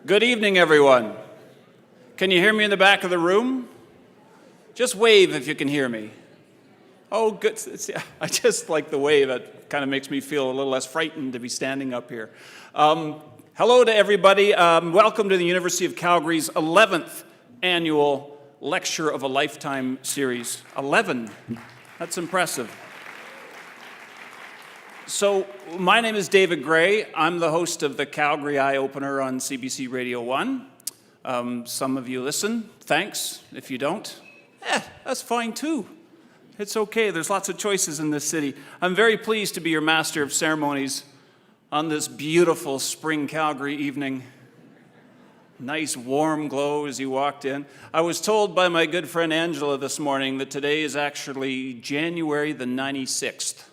Good evening, everyone. Can you hear me in the back of the room? Just wave if you can hear me. Oh, good. I just like the wave. It kind of makes me feel a little less frightened to be standing up here. Hello to everybody. Welcome to the University of Calgary's 11th annual Lecture of a Lifetime series. 11. That's impressive. So, my name is David Gray. I'm the host of the Calgary Eye Opener on CBC Radio 1. Some of you listen. Thanks. If you don't, that's fine too. It's okay. There's lots of choices in this city. I'm very pleased to be your master of ceremonies on this beautiful spring Calgary evening. Nice warm glow as you walked in. I was told by my good friend Angela this morning that today is actually January the 96th.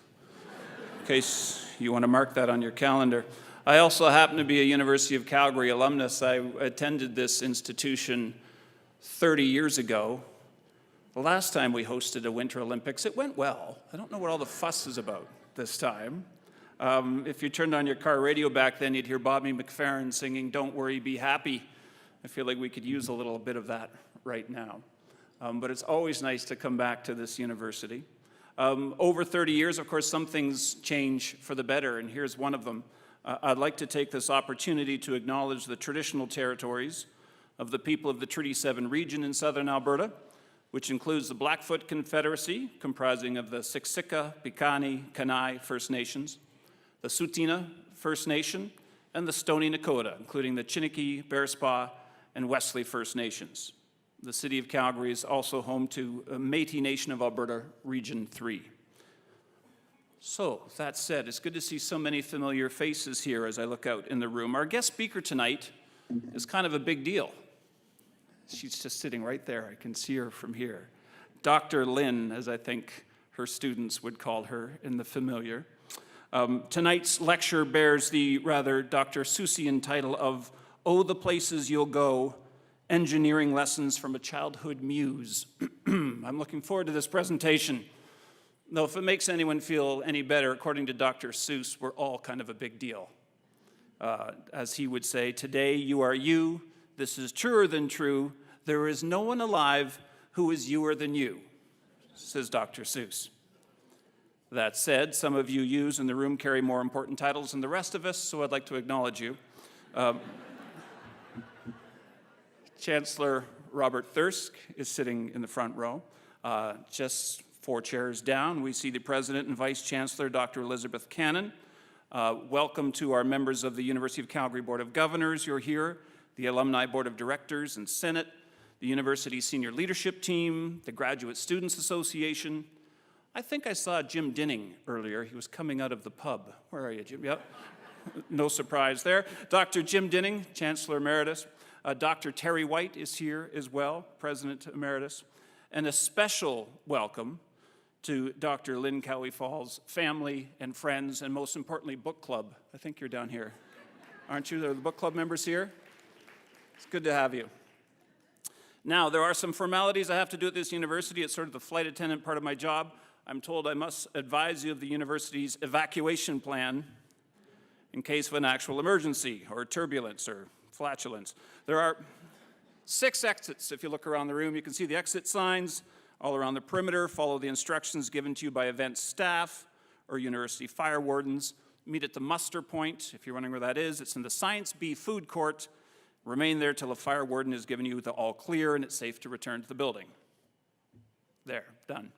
In case you want to mark that on your calendar. I also happen to be a University of Calgary alumnus. I attended this institution 30 years ago. The last time we hosted a Winter Olympics, it went well. I don't know what all the fuss is about this time. If you turned on your car radio back then, you'd hear Bobby McFerrin singing, "Don't Worry, Be Happy." I feel like we could use a little bit of that right now. But it's always nice to come back to this university. Over 30 years, of course, some things change for the better, and here's one of them. I'd like to take this opportunity to acknowledge the traditional territories of the people of the Treaty 7 region in southern Alberta, which includes the Blackfoot Confederacy, comprising of the Siksika, Piikani, Kainai First Nations, the Tsuut'ina First Nation, and the Stoney Nakoda, including the Chiniki, Bearspaw, and Wesley First Nations. The city of Calgary is also home to Métis Nation of Alberta, Region 3. So, that said, it's good to see so many familiar faces here as I look out in the room. Our guest speaker tonight is kind of a big deal. She's just sitting right there. I can see her from here. Dr. Lynn, as I think her students would call her in the familiar. Tonight's lecture bears the rather Dr. Seussian title of "Oh, the Places You'll Go, Engineering Lessons from a Childhood Muse." I'm looking forward to this presentation. Though if it makes anyone feel any better, according to Dr. Seuss, we're all kind of a big deal. As he would say, "Today you are you. This is truer than true. There is no one alive who is youer than you," says Dr. Seuss. That said, some of you yous in the room carry more important titles than the rest of us, so I'd like to acknowledge you. Chancellor Robert Thirsk is sitting in the front row. Just 4 chairs down, we see the President and Vice Chancellor, Dr. Elizabeth Cannon. Welcome to our members of the University of Calgary Board of Governors. You're here. The Alumni Board of Directors and Senate, the University Senior Leadership Team, the Graduate Students Association. I think I saw Jim Dinning earlier. He was coming out of the pub. Where are you, Jim? Yep. No surprise there. Dr. Jim Dinning, Chancellor Emeritus. Dr. Terry White is here as well, President Emeritus. And a special welcome to Dr. Lynne Cowe Falls, family and friends, and most importantly, book club. I think you're down here. Aren't you? Are the book club members here? It's good to have you. Now, there are some formalities I have to do at this university. It's sort of the flight attendant part of my job. I'm told I must advise you of the university's evacuation plan in case of an actual emergency or turbulence or flatulence. There are 6 exits. If you look around the room, you can see the exit signs all around the perimeter. Follow the instructions given to you by event staff or university fire wardens. Meet at the muster point. If you're wondering where that is, it's in the Science B food court. Remain there till a fire warden has given you the all clear and it's safe to return to the building. There, done.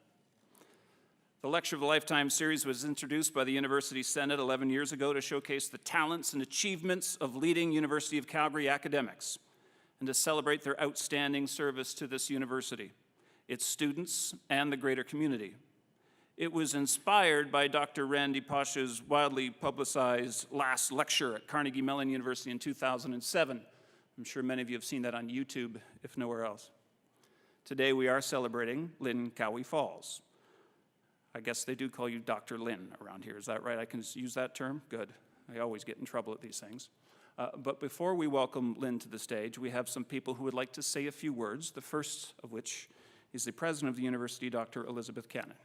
The Lecture of a Lifetime series was introduced by the University Senate 11 years ago to showcase the talents and achievements of leading University of Calgary academics and to celebrate their outstanding service to this university, its students, and the greater community. It was inspired by Dr. Randy Pasha's wildly publicized last lecture at Carnegie Mellon University in 2007. I'm sure many of you have seen that on YouTube, if nowhere else. Today we are celebrating Lynne Cowe Falls. I guess they do call you Dr. Lynn around here. Is that right? I can use that term? Good. I always get in trouble at these things. But before we welcome Lynn to the stage, we have some people who would like to say a few words, the first of which is the president of the university, Dr. Elizabeth Cannon.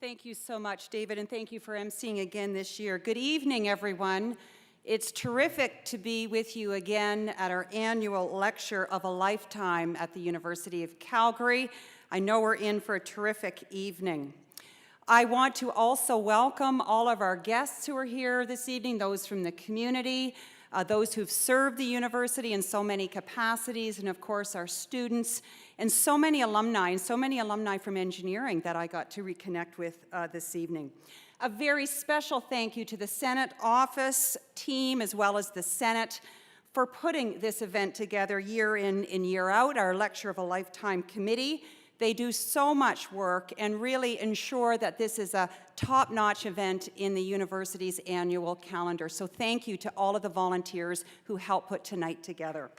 Thank you so much, David, and thank you for emceeing again this year. Good evening, everyone. It's terrific to be with you again at our annual Lecture of a Lifetime at the University of Calgary. I know we're in for a terrific evening. I want to also welcome all of our guests who are here this evening, those from the community, those who've served the university in so many capacities, and of course our students, and so many alumni from engineering that I got to reconnect with this evening. A very special thank you to the Senate office team as well as the Senate for putting this event together year in and year out, our Lecture of a Lifetime committee. They do so much work and really ensure that this is a top-notch event in the university's annual calendar. So thank you to all of the volunteers who helped put tonight together.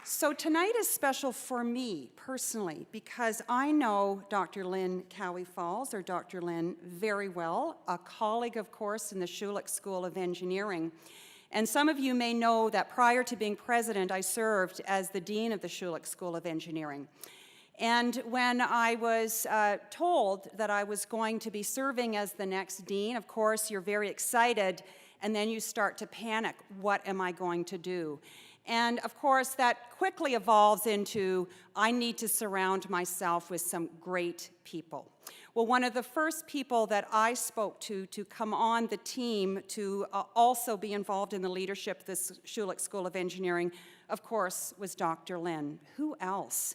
So tonight is special for me personally because I know Dr. Lynne Cowe Falls, or Dr. Lynn, very well, a colleague, of course, in the Schulich School of Engineering. And some of you may know that prior to being president, I served as the dean of the Schulich School of Engineering. And when I was told that I was going to be serving as the next dean, of course, you're very excited, and then you start to panic. What am I going to do? And of course, that quickly evolves into, I need to surround myself with some great people. Well, one of the first people that I spoke to come on the team to also be involved in the leadership of this Schulich School of Engineering, of course, was Dr. Lynn. Who else?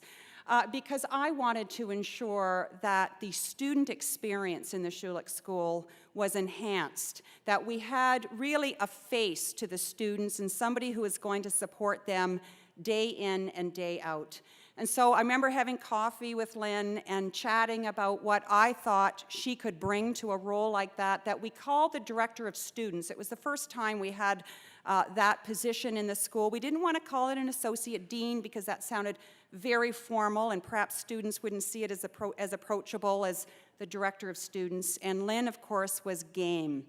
Because I wanted to ensure that the student experience in the Schulich School was enhanced, that we had really a face to the students and somebody who was going to support them day in and day out. And so I remember having coffee with Lynn and chatting about what I thought she could bring to a role like that we called the Director of Students. It was the first time we had that position in the school. We didn't want to call it an Associate Dean because that sounded very formal and perhaps students wouldn't see it as approachable as the Director of Students. And Lynn, of course, was game.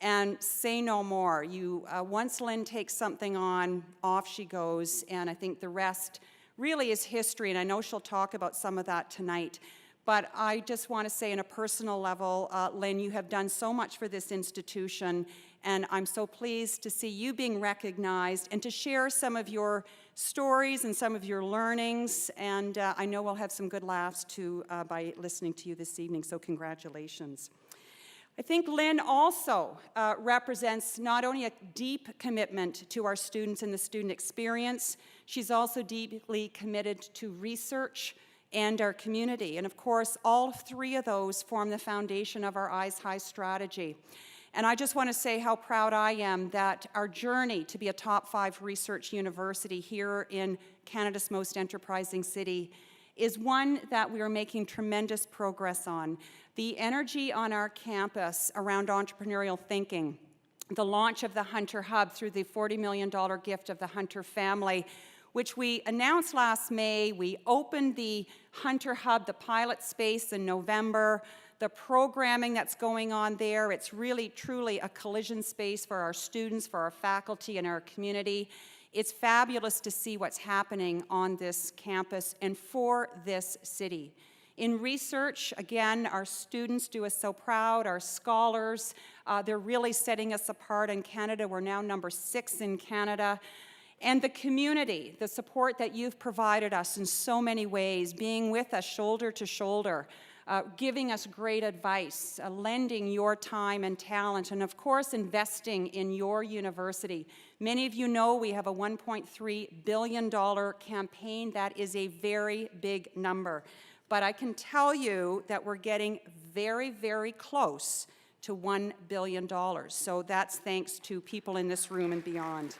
And say no more. Once Lynn takes something on, off she goes, and I think the rest really is history, and I know she'll talk about some of that tonight. But I just want to say on a personal level, Lynn, you have done so much for this institution, and I'm so pleased to see you being recognized and to share some of your stories and some of your learnings, and I know we'll have some good laughs too by listening to you this evening, so congratulations. I think Lynn also represents not only a deep commitment to our students and the student experience, she's also deeply committed to research and our community. And of course, all three of those form the foundation of our Eyes High strategy. And I just want to say how proud I am that our journey to be a top 5 research university here in Canada's most enterprising city is one that we are making tremendous progress on. The energy on our campus around entrepreneurial thinking, the launch of the Hunter Hub through the $40 million gift of the Hunter family, which we announced last May. We opened the Hunter Hub, the pilot space, in November. The programming that's going on there, it's really, truly a collision space for our students, for our faculty, and our community. It's fabulous to see what's happening on this campus and for this city. In research, again, our students do us so proud, our scholars, they're really setting us apart in Canada. We're now number 6 in Canada. And the community, the support that you've provided us in so many ways, being with us shoulder to shoulder, giving us great advice, lending your time and talent, and of course investing in your university. Many of you know we have a $1.3 billion campaign. That is a very big number. But I can tell you that we're getting very, very close to $1 billion. So that's thanks to people in this room and beyond.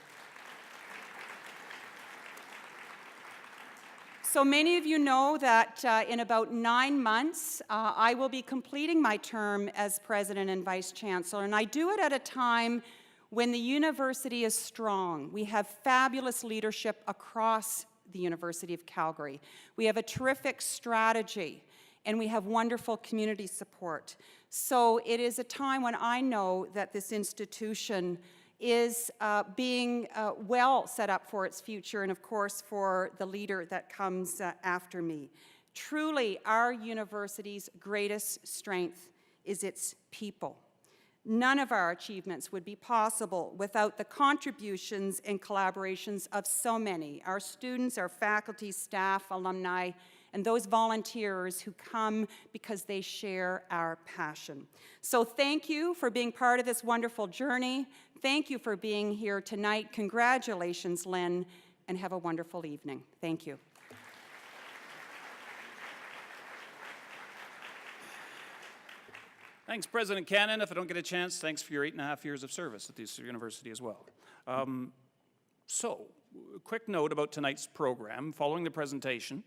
So many of you know that in about 9 months, I will be completing my term as president and vice chancellor, and I do it at a time when the university is strong. We have fabulous leadership across the University of Calgary. We have a terrific strategy, and we have wonderful community support. So it is a time when I know that this institution is being well set up for its future, and of course for the leader that comes after me. Truly, our university's greatest strength is its people. None of our achievements would be possible without the contributions and collaborations of so many, our students, our faculty, staff, alumni, and those volunteers who come because they share our passion. So thank you for being part of this wonderful journey. Thank you for being here tonight. Congratulations, Lynn, and have a wonderful evening. Thank you. Thanks, President Cannon. If I don't get a chance, thanks for your 8.5 years of service at this university as well. So, a quick note about tonight's program. Following the presentation,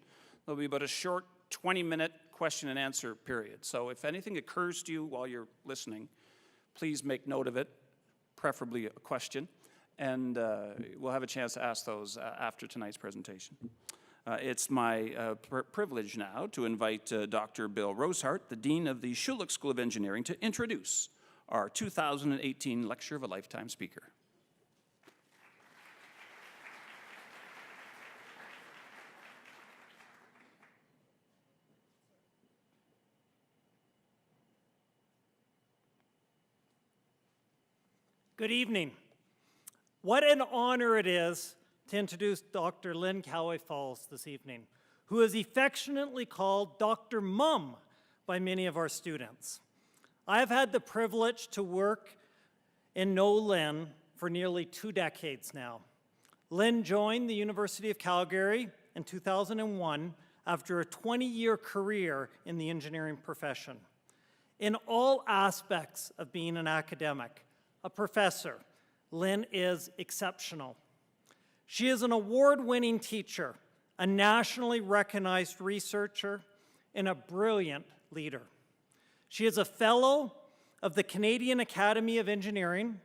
there'll be about a short 20-minute question and answer period. So if anything occurs to you while you're listening, please make note of it, preferably a question, and we'll have a chance to ask those after tonight's presentation. It's my privilege now to invite Dr. Bill Rosehart, the Dean of the Schulich School of Engineering, to introduce our 2018 Lecture of a Lifetime speaker. Good evening. What an honor it is to introduce Dr. Lynne Cowe Falls this evening, who is affectionately called Dr. Mum by many of our students. I have had the privilege to work and know Lynn for nearly 2 decades now. Lynn joined the University of Calgary in 2001 after a 20-year career in the engineering profession. In all aspects of being an academic, a professor, Lynn is exceptional. She is an award-winning teacher, a nationally recognized researcher, and a brilliant leader. She is a fellow of the Canadian Academy of Engineering,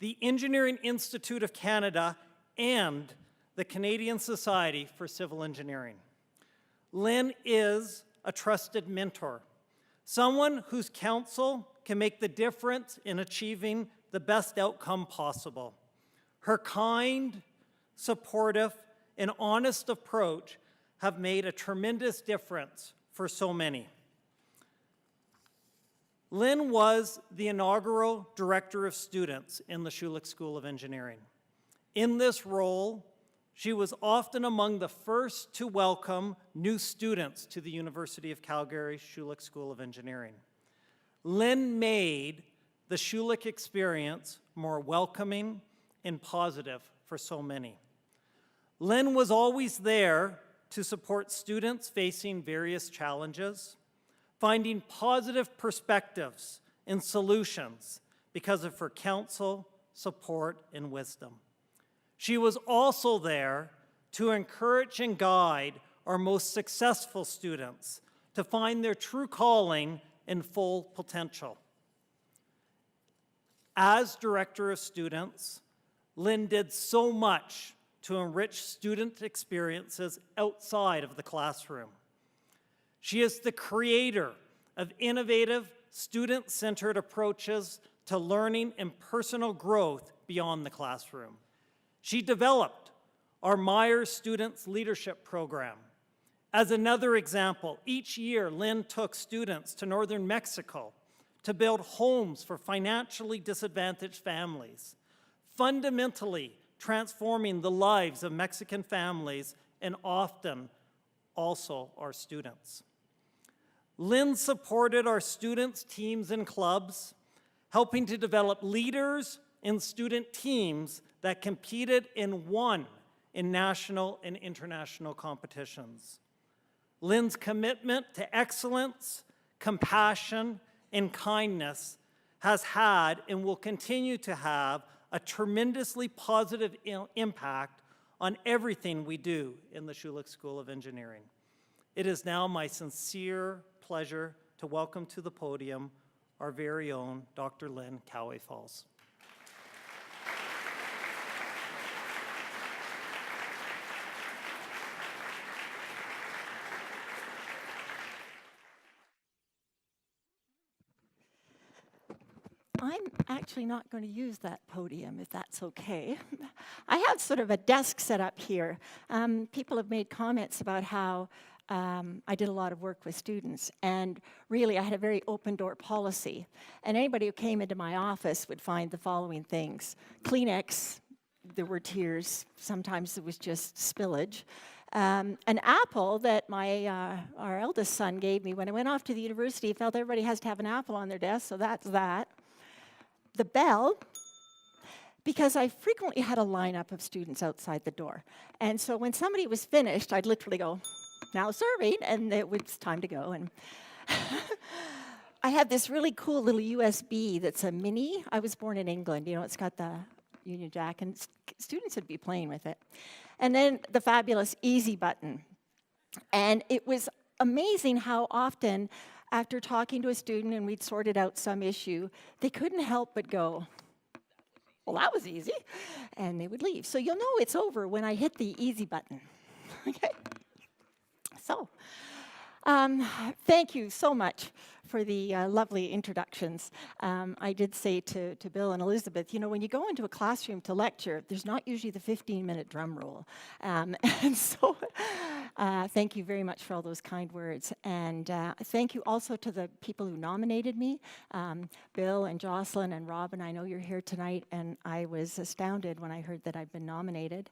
the Engineering Institute of Canada, and the Canadian Society for Civil Engineering. Lynn is a trusted mentor, someone whose counsel can make the difference in achieving the best outcome possible. Her kind, supportive, and honest approach have made a tremendous difference for so many. Lynn was the inaugural Director of Students in the Schulich School of Engineering. In this role, she was often among the first to welcome new students to the University of Calgary Schulich School of Engineering. Lynn made the Schulich experience more welcoming and positive for so many. Lynn was always there to support students facing various challenges, finding positive perspectives and solutions because of her counsel, support, and wisdom. She was also there to encourage and guide our most successful students to find their true calling and full potential. As Director of Students, Lynn did so much to enrich student experiences outside of the classroom. She is the creator of innovative, student-centered approaches to learning and personal growth beyond the classroom. She developed our Myers Students Leadership Program. As another example, each year Lynn took students to northern Mexico to build homes for financially disadvantaged families, fundamentally transforming the lives of Mexican families and often also our students. Lynn supported our students' teams and clubs, helping to develop leaders and student teams that competed and won in national and international competitions. Lynn's commitment to excellence, compassion, and kindness has had and will continue to have a tremendously positive impact on everything we do in the Schulich School of Engineering. It is now my sincere pleasure to welcome to the podium our very own Dr. Lynne Cowe Falls. I'm actually not going to use that podium, if that's okay. I have sort of a desk set up here. People have made comments about how I did a lot of work with students, and really I had a very open door policy. And anybody who came into my office would find the following things: Kleenex, there were tears, sometimes it was just spillage. An apple that our eldest son gave me when I went off to the university. He felt everybody has to have an apple on their desk, so that's that. The bell, because I frequently had a lineup of students outside the door. And so when somebody was finished, I'd literally go, "Now serving," and it was time to go. And I had this really cool little USB that's a mini. I was born in England. You know, it's got the Union Jack, and students would be playing with it. And then the fabulous easy button. And it was amazing how often, after talking to a student and we'd sorted out some issue, they couldn't help but go, "Well, that was easy," and they would leave. So you'll know it's over when I hit the easy button. Okay? So, thank you so much for the lovely introductions. I did say to Bill and Elizabeth, you know, when you go into a classroom to lecture, there's not usually the 15-minute drum roll. And so thank you very much for all those kind words. And thank you also to the people who nominated me, Bill and Jocelyn and Robin. I know you're here tonight, and I was astounded when I heard that I'd been nominated.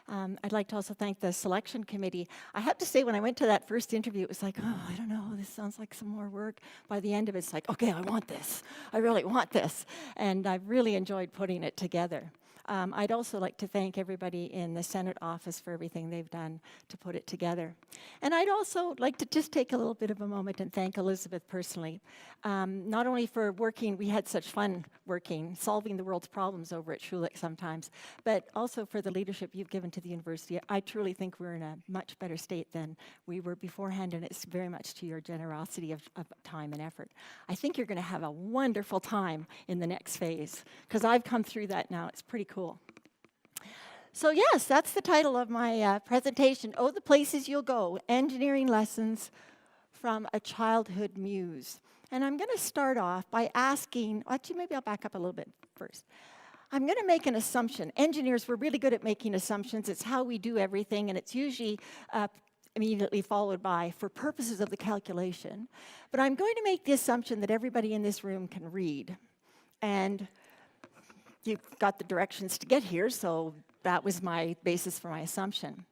I'd like to also thank the selection committee. I have to say, when I went to that first interview, it was like, oh, I don't know, this sounds like some more work. By the end of it, it's like, okay, I want this. I really want this. And I've really enjoyed putting it together. I'd also like to thank everybody in the Senate office for everything they've done to put it together. And I'd also like to just take a little bit of a moment and thank Elizabeth personally. Not only for working, we had such fun working, solving the world's problems over at Schulich sometimes, but also for the leadership you've given to the university. I truly think we're in a much better state than we were beforehand, and it's very much to your generosity of time and effort. I think you're going to have a wonderful time in the next phase, because I've come through that now. It's pretty cool. So yes, that's the title of my presentation, Oh, the Places You'll Go, Engineering Lessons from a Childhood Muse. And I'm going to start off by asking, actually maybe I'll back up a little bit first. I'm going to make an assumption. Engineers, we're really good at making assumptions. It's how we do everything, and it's usually immediately followed by, for purposes of the calculation. But I'm going to make the assumption that everybody in this room can read. And you've got the directions to get here, so that was my basis for my assumption.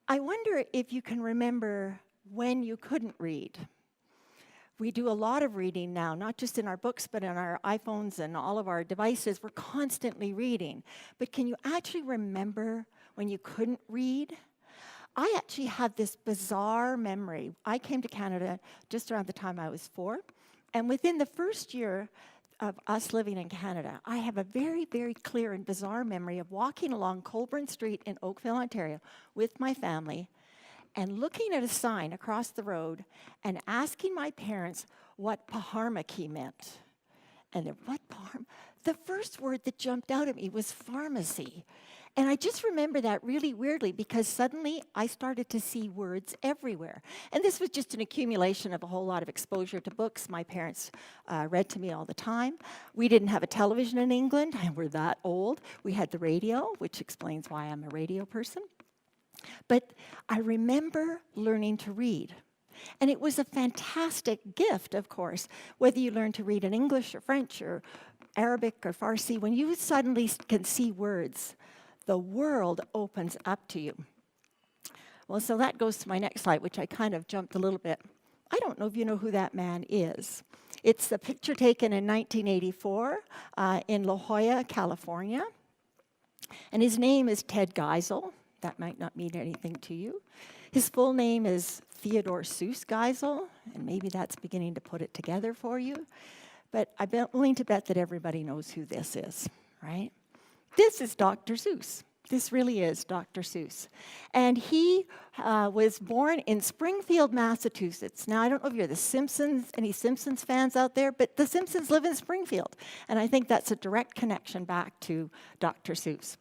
I wonder if you can remember when you couldn't read. We do a lot of reading now, not just in our books, but in our iPhones and all of our devices. We're constantly reading. But can you actually remember when you couldn't read? I actually had this bizarre memory. I came to Canada just around the time I was 4, and within the first year of us living in Canada, I have a very, very clear and bizarre memory of walking along Colburn Street in Oakville, Ontario with my family and looking at a sign across the road and asking my parents what paharmachy meant. And what paharmachy? The first word that jumped out at me was pharmacy. And I just remember that really weirdly, because suddenly I started to see words everywhere. And this was just an accumulation of a whole lot of exposure to books. My parents read to me all the time. We didn't have a television in England. We're that old. We had the radio, which explains why I'm a radio person. But I remember learning to read. And it was a fantastic gift, of course, whether you learn to read in English or French or Arabic or Farsi. When you suddenly can see words, the world opens up to you. Well, so that goes to my next slide, which I kind of jumped a little bit. I don't know if you know who that man is. It's the picture taken in 1984 in La Jolla, California. And his name is Ted Geisel. That might not mean anything to you. His full name is Theodore Seuss Geisel, and maybe that's beginning to put it together for you. But I'm willing to bet that everybody knows who this is, right? This is Dr. Seuss. This really is Dr. Seuss. And he was born in Springfield, Massachusetts. Now, I don't know if you're the Simpsons, any Simpsons fans out there, but the Simpsons live in Springfield. And I think that's a direct connection back to Dr. Seuss.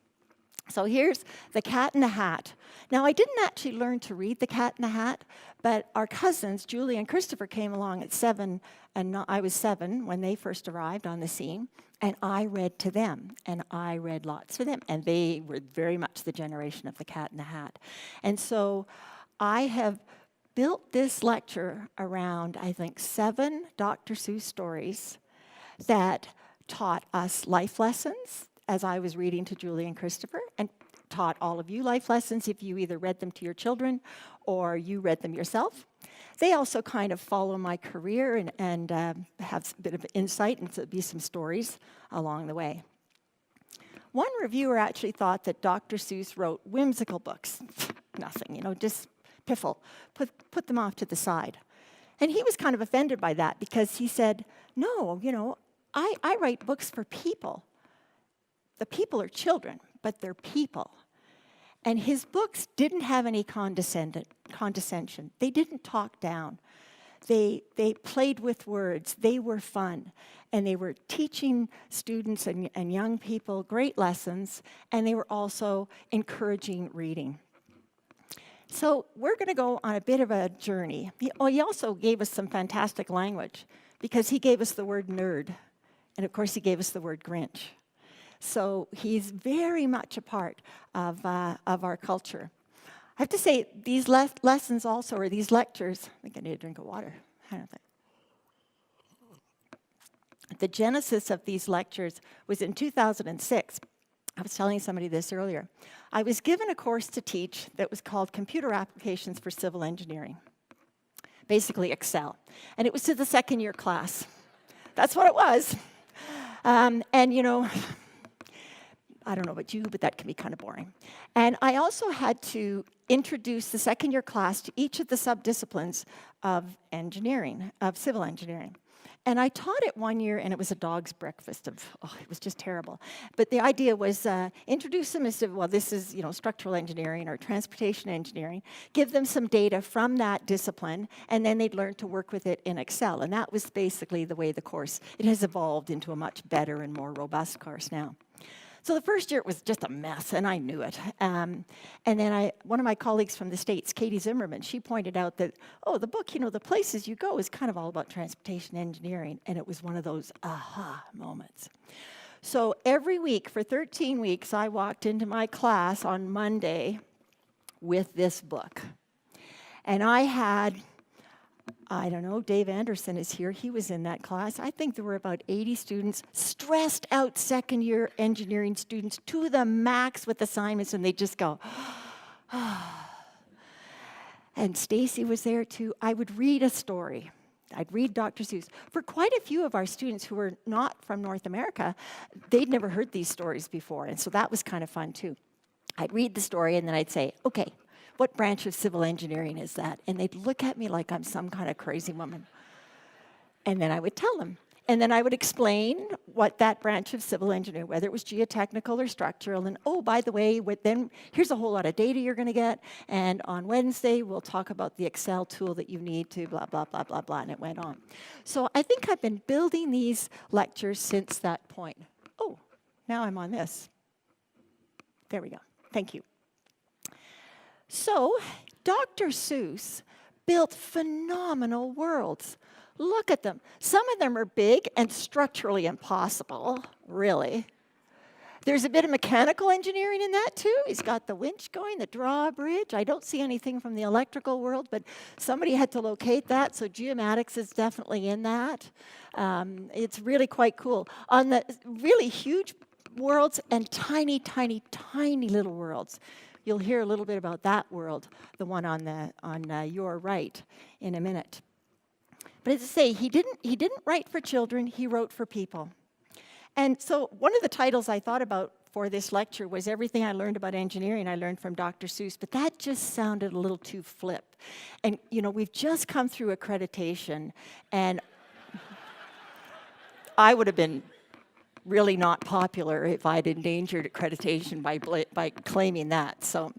So here's The Cat in the Hat. Now, I didn't actually learn to read The Cat in the Hat, but our cousins, Julie and Christopher, came along at 7, and I was 7 when they first arrived on the scene, and I read to them, and I read lots for them, and they were very much the generation of The Cat in the Hat. And so I have built this lecture around, I think, 7 Dr. Seuss stories that taught us life lessons as I was reading to Julie and Christopher, and taught all of you life lessons if you either read them to your children or you read them yourself. They also kind of follow my career and have a bit of insight, and so be some stories along the way. One reviewer actually thought that Dr. Seuss wrote whimsical books. Nothing, just piffle. Put them off to the side. And he was kind of offended by that because he said, no, I write books for people. The people are children, but they're people. And his books didn't have any condescension. They didn't talk down. They played with words. They were fun. And they were teaching students and young people great lessons, and they were also encouraging reading. So we're going to go on a bit of a journey. He also gave us some fantastic language because he gave us the word nerd. And of course, he gave us the word Grinch. So he's very much a part of our culture. I have to say, these lessons also, or these lectures, I think I need a drink of water. I don't think. The genesis of these lectures was in 2006. I was telling somebody this earlier. I was given a course to teach that was called Computer Applications for Civil Engineering, basically Excel. And it was to the second-year class. That's what it was. I don't know about you, but that can be kind of boring. And I also had to introduce the second-year class to each of the subdisciplines of engineering, of civil engineering. And I taught it one year, and it was a dog's breakfast it was just terrible. But the idea was introduce them as to, well, this is, structural engineering or transportation engineering, give them some data from that discipline, and then they'd learn to work with it in Excel. And that was basically the way it has evolved into a much better and more robust course now. So the first year it was just a mess, and I knew it. And then one of my colleagues from the States, Katie Zimmerman, she pointed out that, the book, the places you go is kind of all about transportation engineering, and it was one of those aha moments. So every week for 13 weeks, I walked into my class on Monday with this book. And I had, Dave Anderson is here. He was in that class. I think there were about 80 students, stressed out second-year engineering students to the max with assignments, and they just go, And Stacy was there too. I would read a story. I'd read Dr. Seuss. For quite a few of our students who were not from North America, they'd never heard these stories before, and so that was kind of fun too. I'd read the story, and then I'd say, okay, what branch of civil engineering is that? And they'd look at me like I'm some kind of crazy woman. And then I would tell them. And then I would explain what that branch of civil engineering, whether it was geotechnical or structural, and by the way, then here's a whole lot of data you're going to get, and on Wednesday we'll talk about the Excel tool that you need to blah, blah, blah, blah, blah, and it went on. So I think I've been building these lectures since that point. Now I'm on this. There we go. Thank you. So, Dr. Seuss built phenomenal worlds. Look at them. Some of them are big and structurally impossible, really. There's a bit of mechanical engineering in that, too. He's got the winch going, the drawbridge. I don't see anything from the electrical world, but somebody had to locate that, so geomatics is definitely in that. It's really quite cool. On the really huge worlds and tiny, tiny, tiny little worlds. You'll hear a little bit about that world, the one on your right, in a minute. But as I say, he didn't write for children. He wrote for people. And so one of the titles I thought about for this lecture was Everything I Learned About Engineering I Learned from Dr. Seuss, but that just sounded a little too flip. And we've just come through accreditation, and I would have been really not popular if I'd endangered accreditation by claiming that. So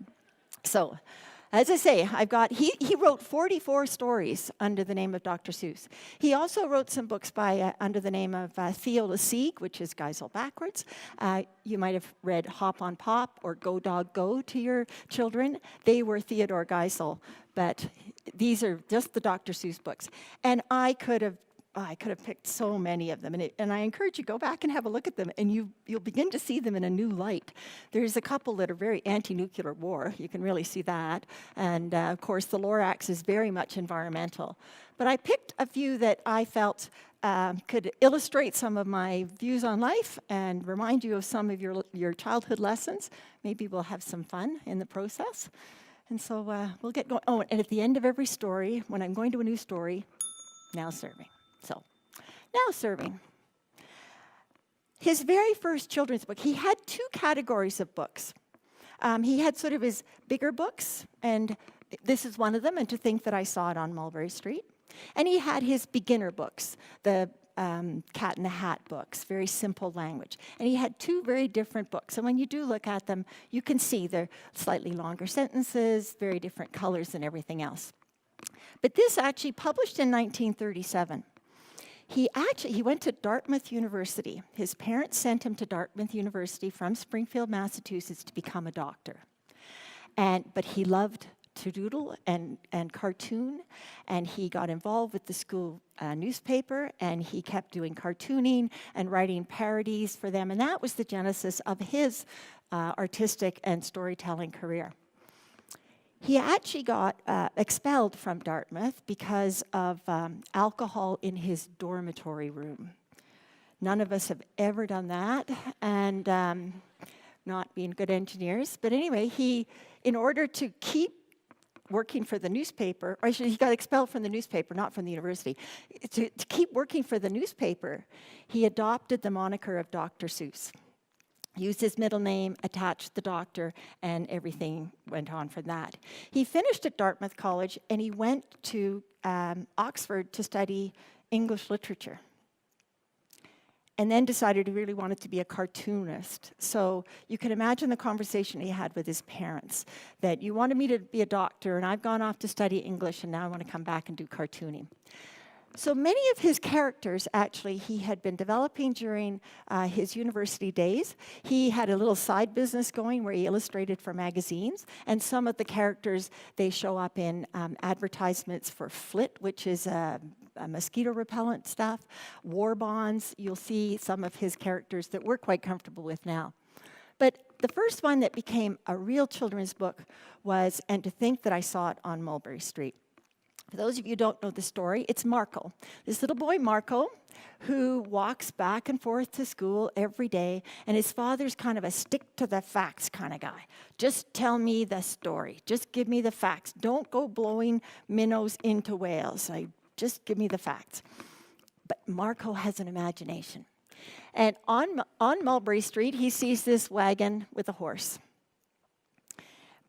As I say, he wrote 44 stories under the name of Dr. Seuss. He also wrote some books under the name of Theo Lesigue, which is Geisel backwards. You might have read Hop on Pop or Go Dog Go to your children. They were Theodore Geisel, but these are just the Dr. Seuss books. And I could have picked so many of them, and I encourage you, go back and have a look at them, and you'll begin to see them in a new light. There's a couple that are very anti-nuclear war. You can really see that. And of course, the Lorax is very much environmental. But I picked a few that I felt could illustrate some of my views on life and remind you of some of your childhood lessons. Maybe we'll have some fun in the process. And so we'll get going. Oh, and at the end of every story, when I'm going to a new story, now serving. So, now serving. His very first children's book, he had 2 categories of books. He had sort of his bigger books, and this is one of them, and To Think That I Saw It on Mulberry Street. And he had his beginner books, the Cat in the Hat books, very simple language. And he had 2 very different books. And when you do look at them, you can see they're slightly longer sentences, very different colors and everything else. But this actually published in 1937. He went to Dartmouth University. His parents sent him to Dartmouth University from Springfield, Massachusetts to become a doctor. But he loved to doodle and cartoon, and he got involved with the school newspaper, and he kept doing cartooning and writing parodies for them, and that was the genesis of his artistic and storytelling career. He actually got expelled from Dartmouth because of alcohol in his dormitory room. None of us have ever done that, and not being good engineers. But anyway, in order to keep working for the newspaper, or actually he got expelled from the newspaper, not from the university. To keep working for the newspaper, he adopted the moniker of Dr. Seuss. Used his middle name, attached the doctor, and everything went on from that. He finished at Dartmouth College, and he went to Oxford to study English literature. And then decided he really wanted to be a cartoonist. So you can imagine the conversation he had with his parents, that you wanted me to be a doctor, and I've gone off to study English, and now I want to come back and do cartooning. So many of his characters, actually, he had been developing during his university days. He had a little side business going where he illustrated for magazines, and some of the characters, they show up in advertisements for Flit, which is a mosquito repellent stuff, war bonds. You'll see some of his characters that we're quite comfortable with now. But the first one that became a real children's book was And to Think That I Saw It on Mulberry Street. For those of you who don't know the story, it's Marco. This little boy, Marco, who walks back and forth to school every day, and his father's kind of a stick-to-the-facts kind of guy. Just tell me the story. Just give me the facts. Don't go blowing minnows into whales. Just give me the facts. But Marco has an imagination. And on Mulberry Street, he sees this wagon with a horse.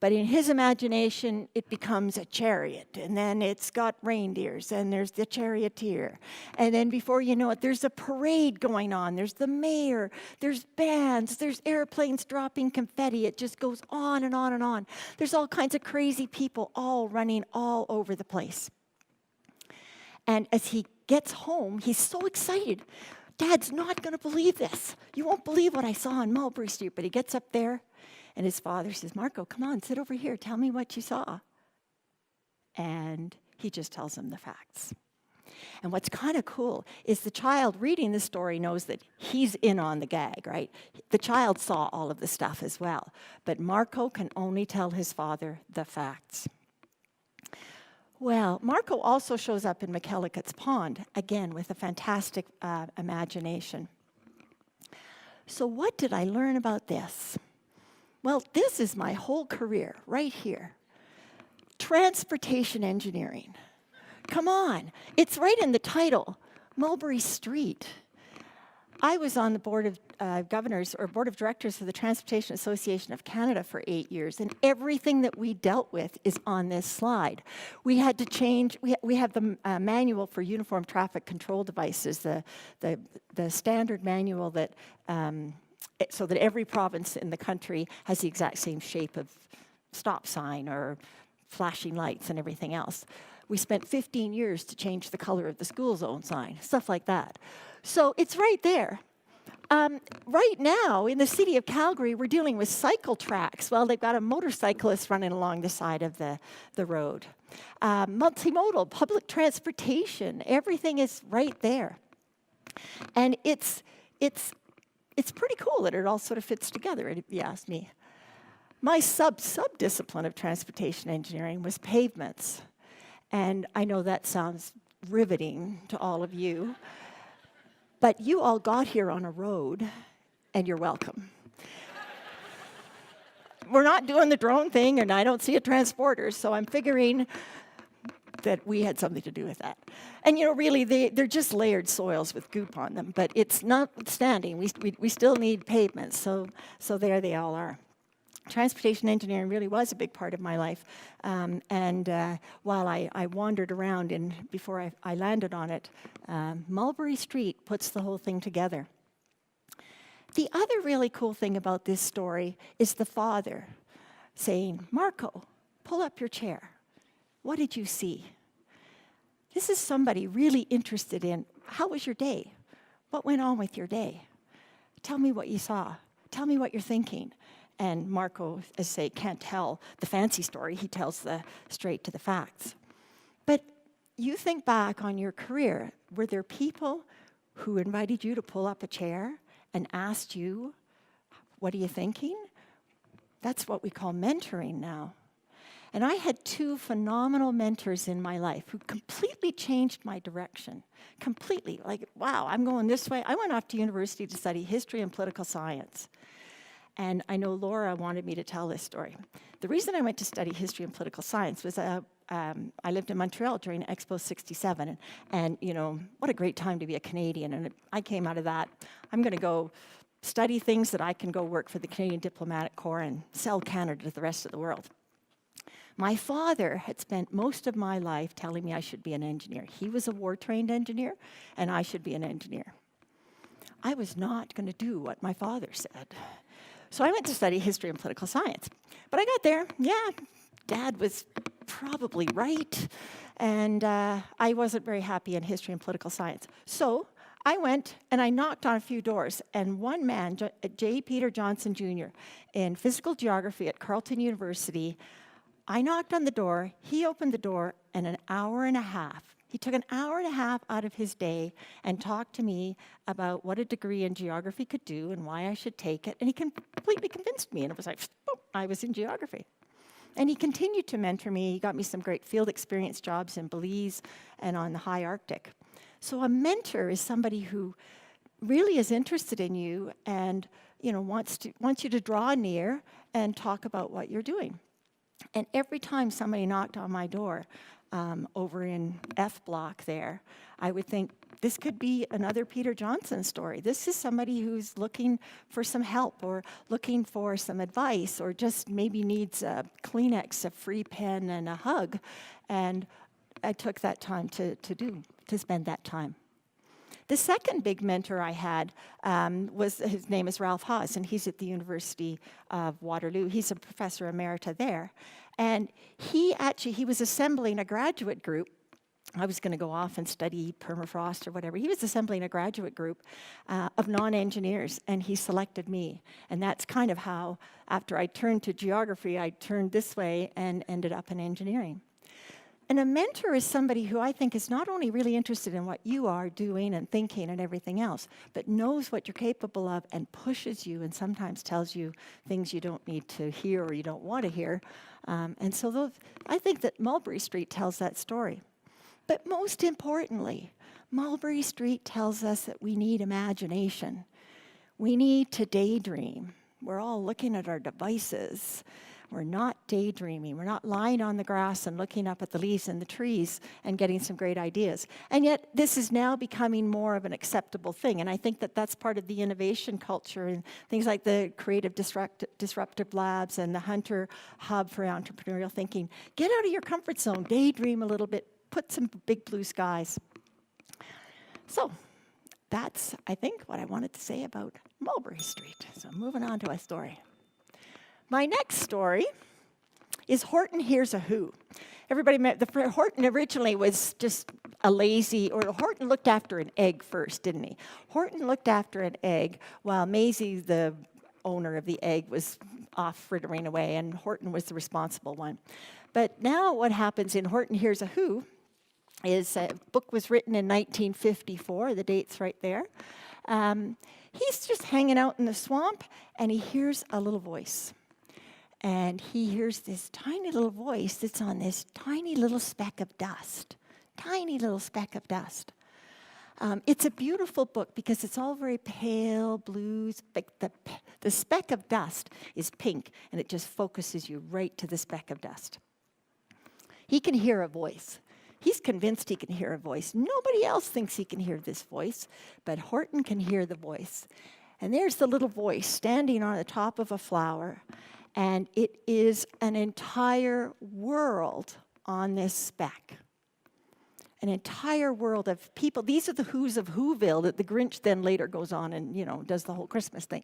But in his imagination, it becomes a chariot, and then it's got reindeers, and there's the charioteer. And then before you know it, there's a parade going on. There's the mayor, there's bands, there's airplanes dropping confetti. It just goes on and on and on. There's all kinds of crazy people all running all over the place. And as he gets home, he's so excited. Dad's not going to believe this. You won't believe what I saw on Mulberry Street. But he gets up there, and his father says, Marco, come on, sit over here. Tell me what you saw. And he just tells him the facts. And what's kind of cool is the child reading the story knows that he's in on the gag, right? The child saw all of the stuff as well. But Marco can only tell his father the facts. Well, Marco also shows up in McKellicott's Pond, again, with a fantastic imagination. So what did I learn about this? Well, this is my whole career, right here. Transportation engineering. Come on, it's right in the title, Mulberry Street. I was on the board of governors or board of directors for the Transportation Association of Canada for 8 years, and everything that we dealt with is on this slide. We had to change. We have the manual for uniform traffic control devices, the standard manual that so that every province in the country has the exact same shape of stop sign or flashing lights and everything else. We spent 15 years to change the color of the school zone sign, stuff like that. So it's right there. Right now, in the city of Calgary, we're dealing with cycle tracks. Well, they've got a motorcyclist running along the side of the road. Multimodal, public transportation, everything is right there. And it's pretty cool that it all sort of fits together, if you ask me. My sub-discipline of transportation engineering was pavements. And I know that sounds riveting to all of you. But you all got here on a road, and you're welcome. We're not doing the drone thing, and I don't see a transporter, so I'm figuring that we had something to do with that. And really, they're just layered soils with goop on them, but it's notwithstanding. We still need pavements, so there they all are. Transportation engineering really was a big part of my life. While I wandered around before I landed on it, Mulberry Street puts the whole thing together. The other really cool thing about this story is the father saying, "Marco, pull up your chair. What did you see?" This is somebody really interested in, how was your day? What went on with your day? Tell me what you saw. Tell me what you're thinking. And Marco, as I say, can't tell the fancy story. He tells the straight to the facts. But you think back on your career, were there people who invited you to pull up a chair and asked you, what are you thinking? That's what we call mentoring now. And I had two phenomenal mentors in my life who completely changed my direction. Completely. Like, wow, I'm going this way. I went off to university to study history and political science. And I know Laura wanted me to tell this story. The reason I went to study history and political science was I lived in Montreal during Expo 67. And what a great time to be a Canadian. And I came out of that. I'm going to go study things that I can go work for the Canadian Diplomatic Corps and sell Canada to the rest of the world. My father had spent most of my life telling me I should be an engineer. He was a war-trained engineer, and I should be an engineer. I was not going to do what my father said. So I went to study history and political science. But I got there, Dad was probably right, and I wasn't very happy in history and political science. So I went and I knocked on a few doors, and one man, J. Peter Johnson Jr., in physical geography at Carleton University, I knocked on the door, he opened the door, and an hour and a half. He took an hour and a half out of his day and talked to me about what a degree in geography could do and why I should take it. And he completely convinced me. And it was like, boom, I was in geography. And he continued to mentor me. He got me some great field experience jobs in Belize and on the high Arctic. So a mentor is somebody who really is interested in you and wants you to draw near and talk about what you're doing. And every time somebody knocked on my door, over in F block there, I would think, this could be another Peter Johnson story. This is somebody who's looking for some help or looking for some advice or just maybe needs a Kleenex, a free pen, and a hug. And I took that time to spend that time. The second big mentor I had his name is Ralph Haas, and he's at the University of Waterloo. He's a professor emerita there. And he was assembling a graduate group. I was going to go off and study permafrost or whatever. He was assembling a graduate group of non-engineers, and he selected me. And that's kind of how, after I turned to geography, I turned this way and ended up in engineering. And a mentor is somebody who I think is not only really interested in what you are doing and thinking and everything else, but knows what you're capable of and pushes you and sometimes tells you things you don't need to hear or you don't want to hear. And so I think that Mulberry Street tells that story. But most importantly, Mulberry Street tells us that we need imagination. We need to daydream. We're all looking at our devices. We're not daydreaming. We're not lying on the grass and looking up at the leaves and the trees and getting some great ideas. And yet, this is now becoming more of an acceptable thing. And I think that that's part of the innovation culture and things like the Creative Disruptive Labs and the Hunter Hub for Entrepreneurial Thinking. Get out of your comfort zone. Daydream a little bit. Put some big blue skies. So that's, I think, what I wanted to say about Mulberry Street. So moving on to a story. My next story is Horton Hears a Who. everybody Horton originally was just a lazy, or Horton looked after an egg first, didn't he? Horton looked after an egg while Maisie, the owner of the egg, was off frittering away, and Horton was the responsible one. But now what happens in Horton Hears a Who is a book was written in 1954, the date's right there. He's just hanging out in the swamp, and he hears a little voice. And he hears this tiny little voice that's on this tiny little speck of dust. Tiny little speck of dust. It's a beautiful book because it's all very pale blues. The speck of dust is pink, and it just focuses you right to the speck of dust. He can hear a voice. He's convinced he can hear a voice. Nobody else thinks he can hear this voice, but Horton can hear the voice. And there's the little voice standing on the top of a flower, and it is an entire world on this speck. An entire world of people. These are the Who's of Whoville that the Grinch then later goes on and, does the whole Christmas thing.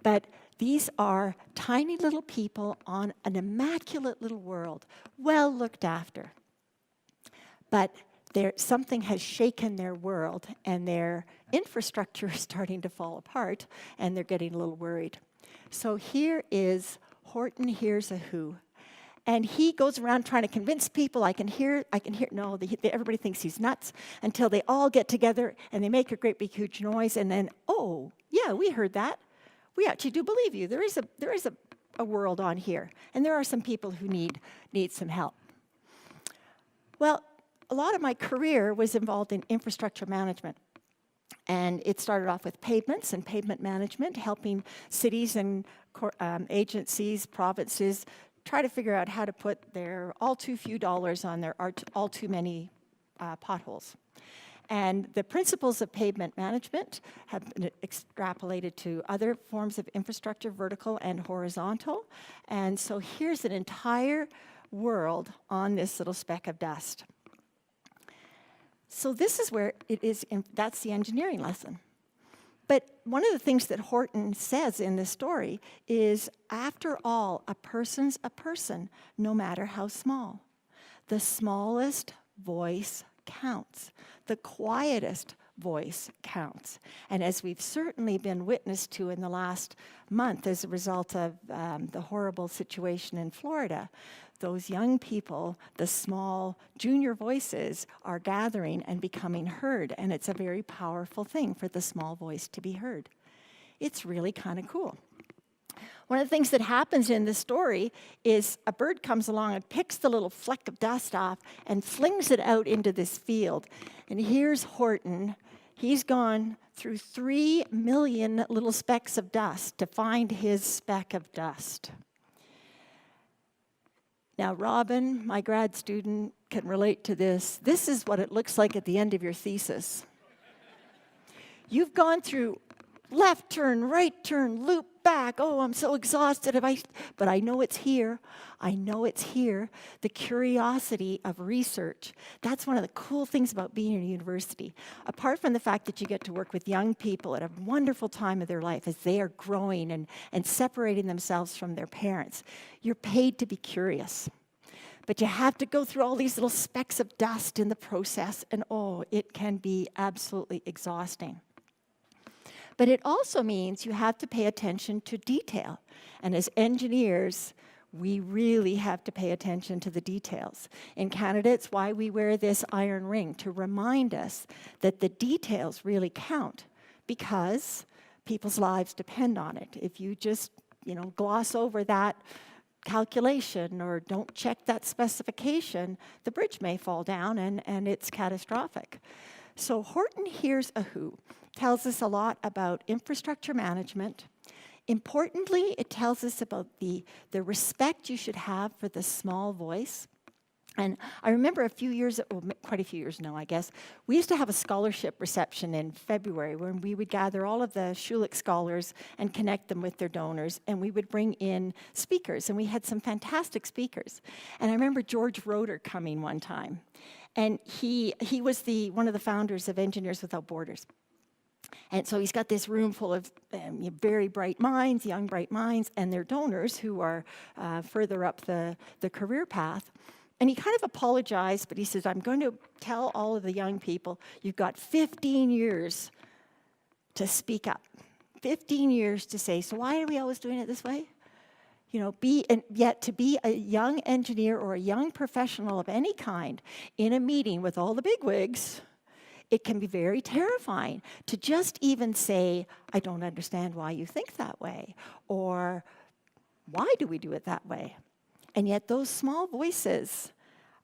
But these are tiny little people on an immaculate little world, well looked after. But something has shaken their world, and their infrastructure is starting to fall apart, and they're getting a little worried. So here is Horton Hears a Who. And he goes around trying to convince people, I can hear. No, everybody thinks he's nuts, until they all get together and they make a great big huge noise, and then, oh, yeah, we heard that. We actually do believe you. There is a world on here, and there are some people who need some help. Well, a lot of my career was involved in infrastructure management. And it started off with pavements and pavement management, helping cities and agencies, provinces, try to figure out how to put their all too few dollars on their all too many potholes. And the principles of pavement management have been extrapolated to other forms of infrastructure, vertical and horizontal. And so here's an entire world on this little speck of dust. So this is where it is, that's the engineering lesson. But one of the things that Horton says in this story is, after all, a person's a person, no matter how small. The smallest voice counts. The quietest voice counts. And as we've certainly been witness to in the last month as a result of the horrible situation in Florida, those young people, the small junior voices, are gathering and becoming heard. And it's a very powerful thing for the small voice to be heard. It's really kind of cool. One of the things that happens in this story is a bird comes along and picks the little fleck of dust off and flings it out into this field. And here's Horton. He's gone through 3 million little specks of dust to find his speck of dust. Now, Robin, my grad student, can relate to this. This is what it looks like at the end of your thesis. You've gone through left turn, right turn, loop back. Oh, I'm so exhausted. But I know it's here. I know it's here. The curiosity of research. That's one of the cool things about being in a university. Apart from the fact that you get to work with young people at a wonderful time of their life as they are growing and separating themselves from their parents, you're paid to be curious. But you have to go through all these little specks of dust in the process, and oh, it can be absolutely exhausting. But it also means you have to pay attention to detail. And as engineers, we really have to pay attention to the details. In Canada, it's why we wear this iron ring, to remind us that the details really count, because people's lives depend on it. If you just, gloss over that calculation or don't check that specification, the bridge may fall down and it's catastrophic. So Horton Hears a Who tells us a lot about infrastructure management. Importantly, it tells us about the respect you should have for the small voice. And I remember quite a few years now, I guess, we used to have a scholarship reception in February when we would gather all of the Schulich scholars and connect them with their donors, and we would bring in speakers, and we had some fantastic speakers. And I remember George Roeder coming one time, and he was one of the founders of Engineers Without Borders. And so he's got this room full of very bright minds, young bright minds, and their donors who are further up the career path. And he kind of apologized, but he says, I'm going to tell all of the young people, you've got 15 years to speak up. 15 years to say, so why are we always doing it this way? You know, yet to be a young engineer or a young professional of any kind in a meeting with all the bigwigs, it can be very terrifying to just even say, I don't understand why you think that way, or why do we do it that way? And yet those small voices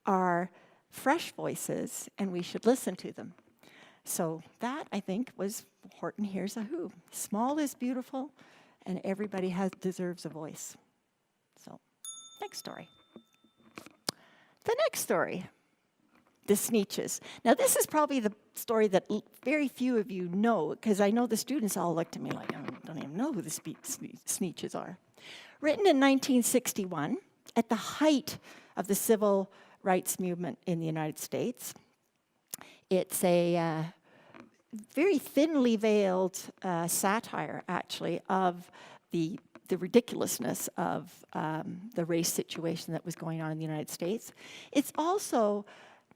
are fresh voices, and we should listen to them. So that, I think, was Horton Hears a Who. Small is beautiful, and everybody deserves a voice. So, next story. The next story, the Sneetches. Now, this is probably the story that very few of you know, because I know the students all looked at me like, I don't even know who the Sneetches are. Written in 1961, at the height of the civil rights movement in the United States. It's a very thinly veiled satire, actually, of the ridiculousness of the race situation that was going on in the United States. It's also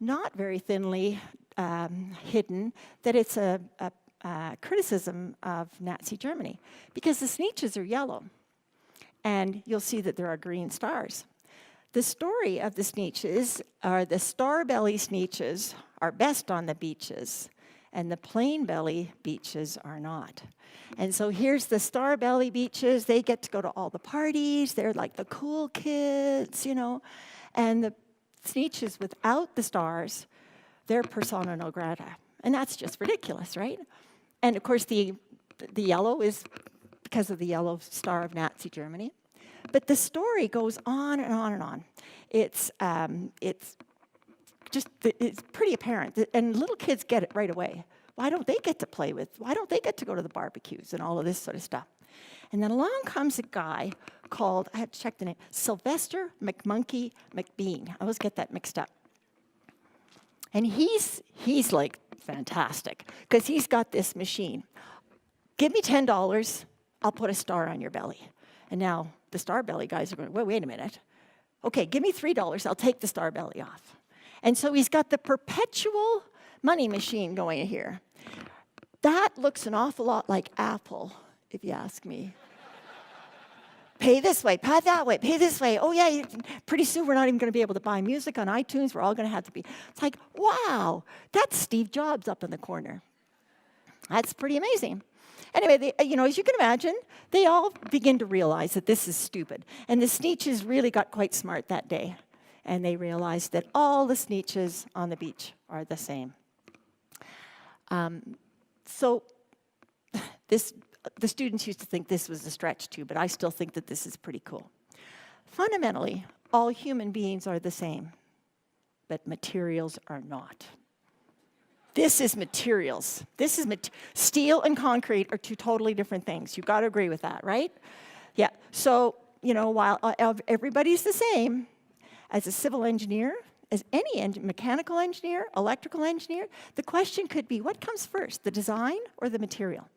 not very thinly hidden that it's a criticism of Nazi Germany, because the Sneetches are yellow, and you'll see that there are green stars. The story of the Sneetches are the star-belly Sneetches are best on the beaches, and the plain belly beaches are not. And so here's the star belly beaches. They get to go to all the parties. They're like the cool kids, you know. And the Sneetches without the stars, they're persona non grata. And that's just ridiculous, right? And of course, the yellow is because of the yellow star of Nazi Germany. But the story goes on and on and on. It's pretty apparent, and little kids get it right away. Why don't they get to play with? Why don't they get to go to the barbecues and all of this sort of stuff? And then along comes a guy called, I have to check the name, Sylvester McMonkey McBean. I always get that mixed up. And he's like fantastic, because he's got this machine. Give me $10, I'll put a star on your belly. And now the star belly guys are going, well, wait a minute. Okay, give me $3, I'll take the star belly off. And so he's got the perpetual money machine going here. That looks an awful lot like Apple, if you ask me. Pay this way, pay that way, pay this way. Oh yeah, pretty soon we're not even going to be able to buy music on iTunes. We're all going to have to be. It's like, wow, that's Steve Jobs up in the corner. That's pretty amazing. Anyway, as you can imagine, they all begin to realize that this is stupid. And the Sneetches really got quite smart that day. And they realized that all the Sneetches on the beach are the same. The students used to think this was a stretch too, but I still think that this is pretty cool. Fundamentally, all human beings are the same, but materials are not. This is materials. Steel and concrete are two totally different things. You've got to agree with that, right? Yeah. So, while everybody's the same, as a civil engineer, as any mechanical engineer, electrical engineer, the question could be, what comes first, the design or the material?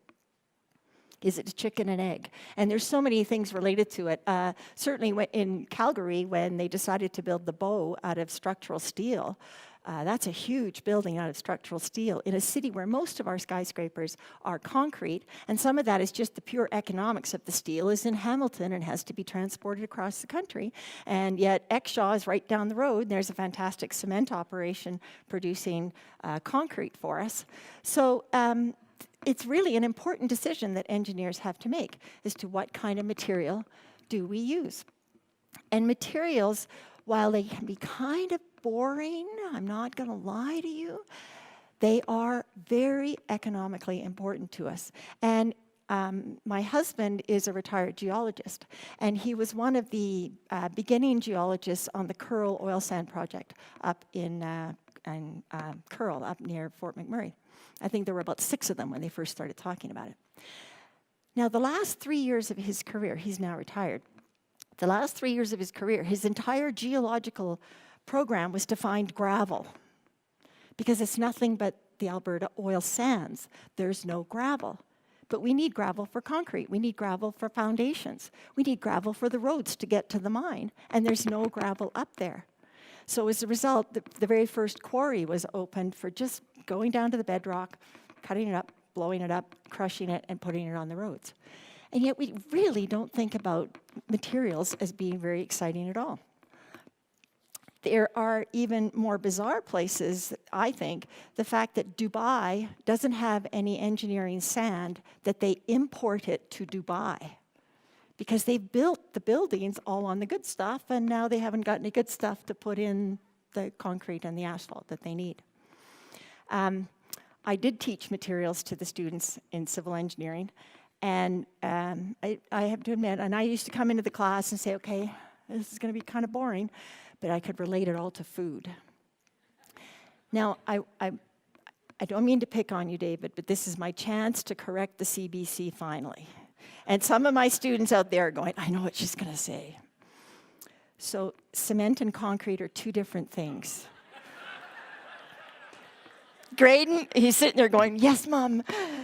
Is it a chicken and egg? And there's so many things related to it. Certainly in Calgary, when they decided to build the bow out of structural steel, that's a huge building out of structural steel in a city where most of our skyscrapers are concrete, and some of that is just the pure economics of the steel is in Hamilton and has to be transported across the country, and yet Exshaw is right down the road, and there's a fantastic cement operation producing concrete for us. So it's really an important decision that engineers have to make as to what kind of material do we use. And materials, while they can be kind of boring, I'm not going to lie to you, they are very economically important to us. And my husband is a retired geologist, and he was one of the beginning geologists on the Curl oil sand project up in Curl, up near Fort McMurray. I think there were about 6 of them when they first started talking about it. Now, the last 3 years of his career, he's now retired, the last 3 years of his career, his entire geological program was to find gravel, because it's nothing but the Alberta oil sands. There's no gravel. But we need gravel for concrete. We need gravel for foundations. We need gravel for the roads to get to the mine, and there's no gravel up there. So as a result, the very first quarry was opened for just going down to the bedrock, cutting it up, blowing it up, crushing it, and putting it on the roads. And yet we really don't think about materials as being very exciting at all. There are even more bizarre places, I think, the fact that Dubai doesn't have any engineering sand, that they import it to Dubai. Because they've built the buildings all on the good stuff, and now they haven't got any good stuff to put in the concrete and the asphalt that they need. I did teach materials to the students in civil engineering, and I have to admit, and I used to come into the class and say, okay, this is going to be kind of boring, but I could relate it all to food. Now, I don't mean to pick on you, David, but this is my chance to correct the CBC finally. And some of my students out there are going, I know what she's going to say. So cement and concrete are two different things. Graydon, he's sitting there going, yes, Mom.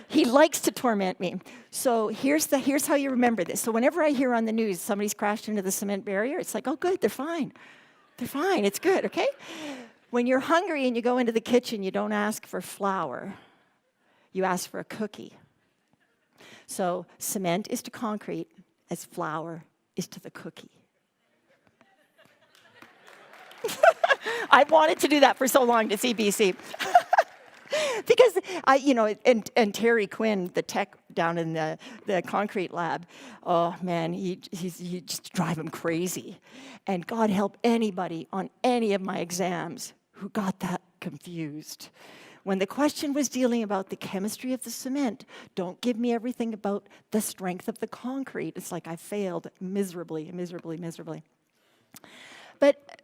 He likes to torment me. So here's how you remember this. So whenever I hear on the news somebody's crashed into the cement barrier, it's like, oh, good, they're fine. They're fine, it's good, okay? When you're hungry and you go into the kitchen, you don't ask for flour. You ask for a cookie. So cement is to concrete as flour is to the cookie. I've wanted to do that for so long to CBC. Because and Terry Quinn, the tech down in the concrete lab, oh man, he just drive him crazy. And God help anybody on any of my exams who got that confused. When the question was dealing about the chemistry of the cement, don't give me everything about the strength of the concrete. It's like I failed miserably, miserably, miserably. But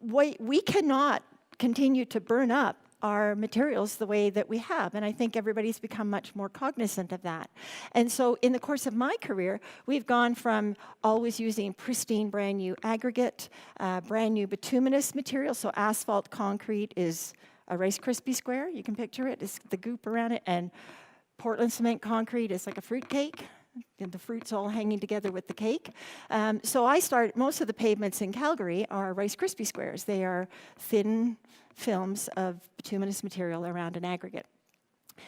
we cannot continue to burn up our materials the way that we have, and I think everybody's become much more cognizant of that. And so in the course of my career, we've gone from always using pristine brand new aggregate, brand new bituminous material, so asphalt concrete is a Rice Krispie square, you can picture it, it's the goop around it, and Portland cement concrete is like a fruit cake, and the fruit's all hanging together with the cake. So most of the pavements in Calgary are Rice Krispie squares. They are thin films of bituminous material around an aggregate.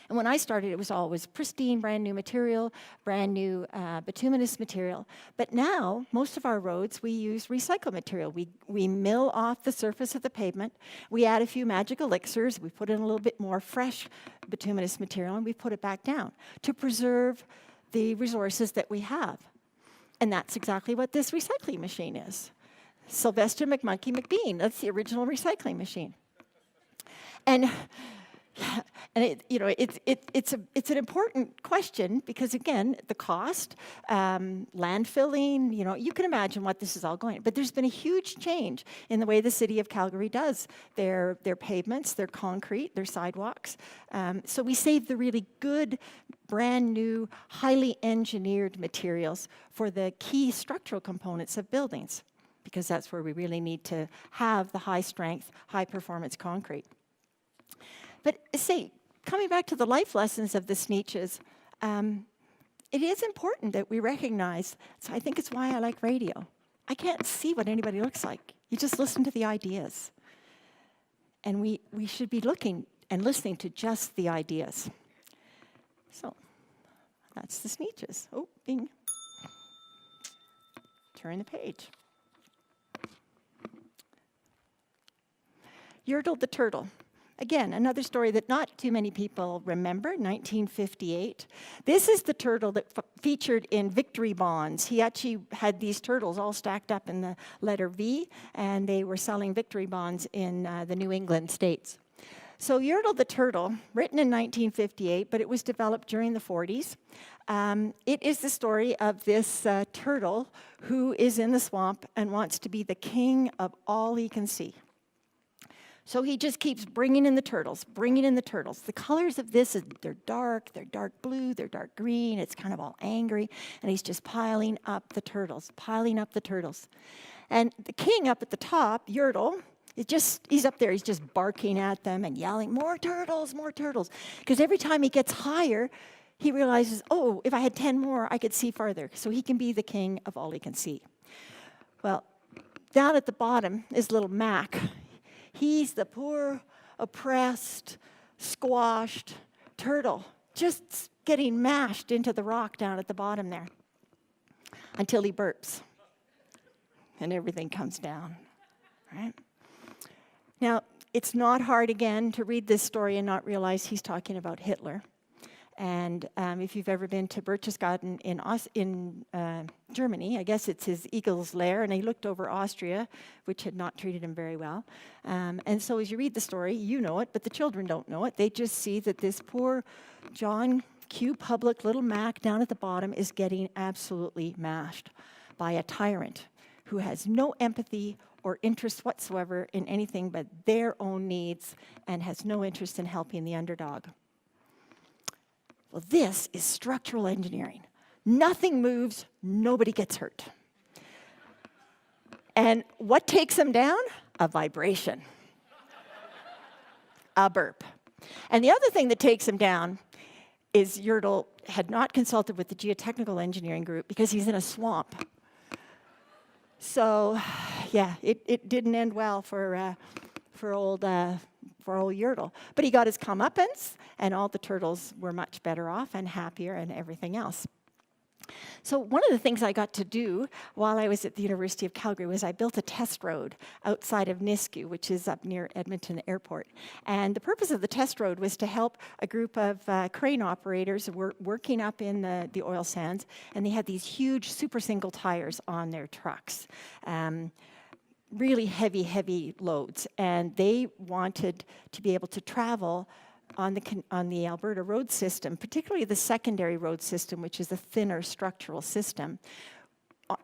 And when I started, it was always pristine, brand new material, brand new bituminous material. But now, most of our roads, we use recycled material. We mill off the surface of the pavement. We add a few magic elixirs. We put in a little bit more fresh bituminous material, and we put it back down to preserve the resources that we have. And that's exactly what this recycling machine is. Sylvester McMonkey McBean, that's the original recycling machine. And it's an important question because, again, the cost, landfilling, you can imagine what this is all going. But there's been a huge change in the way the city of Calgary does their pavements, their concrete, their sidewalks. So we save the really good, brand new, highly engineered materials for the key structural components of buildings, because that's where we really need to have the high strength, high performance concrete. But coming back to the life lessons of the Schuliches, it is important that we recognize, so I think it's why I like radio. I can't see what anybody looks like. You just listen to the ideas. And we should be looking and listening to just the ideas. So that's the Schuliches. Oh, bing. Turn the page. Yertle the turtle. Again, another story that not too many people remember, 1958. This is the turtle that featured in victory bonds. He actually had these turtles all stacked up in the letter V, and they were selling victory bonds in the New England states. So Yertle the turtle, written in 1958, but it was developed during the 40s. It is the story of this turtle who is in the swamp and wants to be the king of all he can see. So he just keeps bringing in the turtles, bringing in the turtles. The colors of this, they're dark blue, they're dark green, it's kind of all angry, and he's just piling up the turtles, piling up the turtles. And the king up at the top, Yertle, he's up there, he's just barking at them and yelling, more turtles, because every time he gets higher, he realizes, oh, if I had 10 more, I could see farther, so he can be the king of all he can see. Well, down at the bottom is little Mac. He's the poor, oppressed, squashed turtle, just getting mashed into the rock down at the bottom there until he burps and everything comes down, right? Now, it's not hard, again, to read this story and not realize he's talking about Hitler. And if you've ever been to Berchtesgaden in Germany, I guess it's his eagle's lair, and he looked over Austria, which had not treated him very well. And so as you read the story, you know it, but the children don't know it. They just see that this poor John Q. Public little Mac down at the bottom is getting absolutely mashed by a tyrant who has no empathy or interest whatsoever in anything but their own needs and has no interest in helping the underdog. Well, this is structural engineering. Nothing moves, nobody gets hurt. And what takes them down? A vibration. A burp. And the other thing that takes him down is Yertle had not consulted with the geotechnical engineering group because he's in a swamp. So, yeah, it didn't end well for old Yertle. But he got his comeuppance, and all the turtles were much better off and happier and everything else. So one of the things I got to do while I was at the University of Calgary was I built a test road outside of Nisku, which is up near Edmonton Airport. And the purpose of the test road was to help a group of crane operators who were working up in the oil sands, and they had these huge super single tires on their trucks. Really heavy loads, and they wanted to be able to travel on the Alberta road system, particularly the secondary road system, which is a thinner structural system,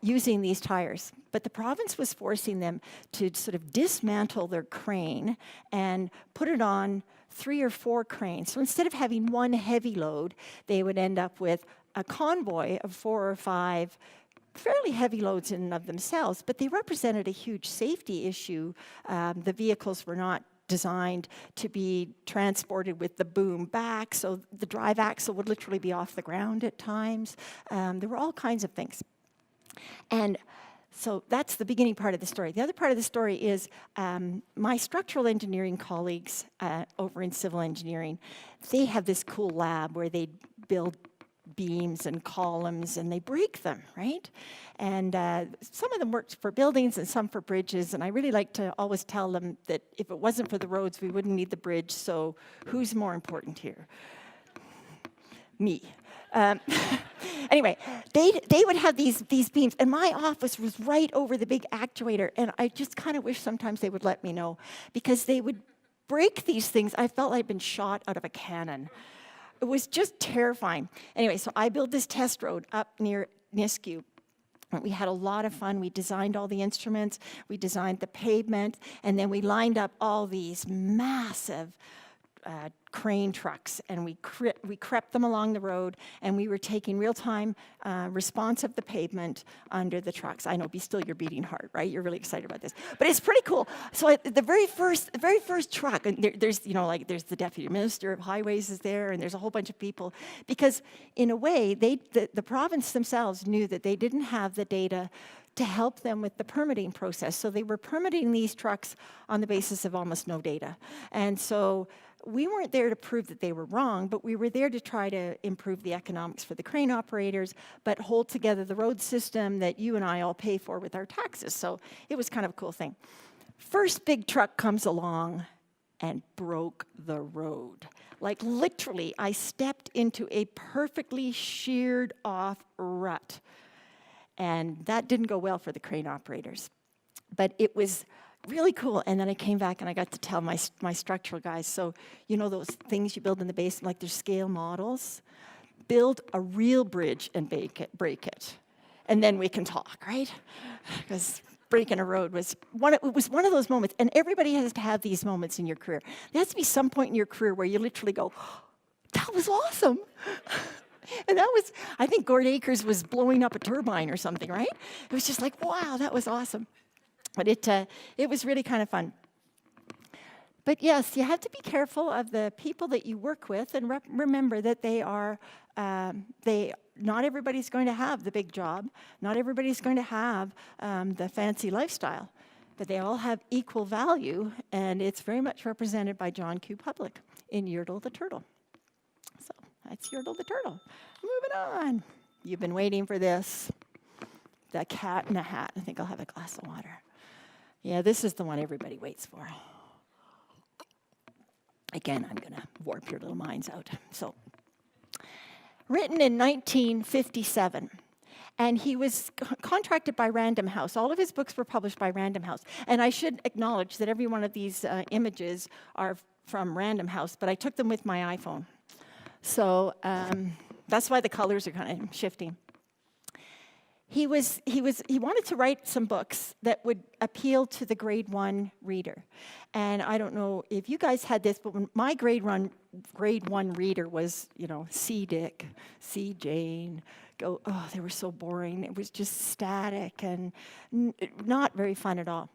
using these tires. But the province was forcing them to sort of dismantle their crane and put it on 3 or 4 cranes. So instead of having one heavy load, they would end up with a convoy of 4 or 5 fairly heavy loads in and of themselves, but they represented a huge safety issue. The vehicles were not designed to be transported with the boom back, so the drive axle would literally be off the ground at times. There were all kinds of things. And so that's the beginning part of the story. The other part of the story is my structural engineering colleagues over in civil engineering, they have this cool lab where they build beams and columns, and they break them, right? And some of them worked for buildings and some for bridges, and I really like to always tell them that if it wasn't for the roads, we wouldn't need the bridge, so who's more important here? Me. Anyway, they would have these beams, and my office was right over the big actuator, and I just kind of wish sometimes they would let me know, because they would break these things. I felt like I'd been shot out of a cannon. It was just terrifying. Anyway, so I built this test road up near Nisku. We had a lot of fun. We designed all the instruments, we designed the pavement, and then we lined up all these massive crane trucks, and we crept them along the road, and we were taking real-time response of the pavement under the trucks. I know, you're beating heart, right? You're really excited about this, but it's pretty cool. So the very first truck, and there's the deputy minister of highways is there, and there's a whole bunch of people, because in a way, the province themselves knew that they didn't have the data to help them with the permitting process. So they were permitting these trucks on the basis of almost no data. And so we weren't there to prove that they were wrong, but we were there to try to improve the economics for the crane operators, but hold together the road system that you and I all pay for with our taxes. So it was kind of a cool thing. First big truck comes along and broke the road. Like literally, I stepped into a perfectly sheared off rut. And that didn't go well for the crane operators. But it was really cool. And then I came back and I got to tell my structural guys, so you know those things you build in the basement, like their scale models? Build a real bridge and break it. And then we can talk, right? Because breaking a road was one of those moments. And everybody has to have these moments in your career. There has to be some point in your career where you literally go, that was awesome. And that was, I think Gord Akers was blowing up a turbine or something, right? It was just like, wow, that was awesome. But it was really kind of fun. But yes, you have to be careful of the people that you work with, and remember that not everybody's going to have the big job. Not everybody's going to have the fancy lifestyle. but they all have equal value, and it's very much represented by John Q. Public in Yertle the Turtle. So that's Yertle the Turtle. Moving on. You've been waiting for this. The Cat in the Hat. I think I'll have a glass of water. Yeah, this is the one everybody waits for. Again, I'm going to warp your little minds out. So, written in 1957. And he was contracted by Random House. All of his books were published by Random House. And I should acknowledge that every one of these images are from Random House, but I took them with my iPhone. So that's why the colors are kind of shifting. He wanted to write some books that would appeal to the grade 1 reader. And I don't know if you guys had this, but when my grade 1 reader was, C. Dick, C. Jane, they were so boring. It was just static and not very fun at all.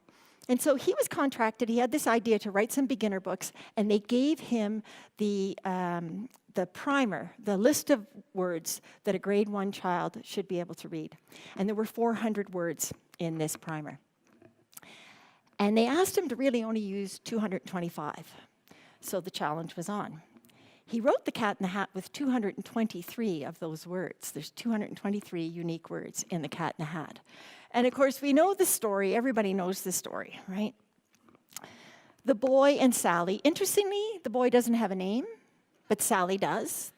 And so he was contracted. He had this idea to write some beginner books, and they gave him the primer, the list of words that a grade 1 child should be able to read. And there were 400 words in this primer. And they asked him to really only use 225. So the challenge was on. He wrote The Cat in the Hat with 223 of those words. There's 223 unique words in The Cat in the Hat. And of course, we know the story. Everybody knows the story, right? The boy and Sally. Interestingly, the boy doesn't have a name, but Sally does.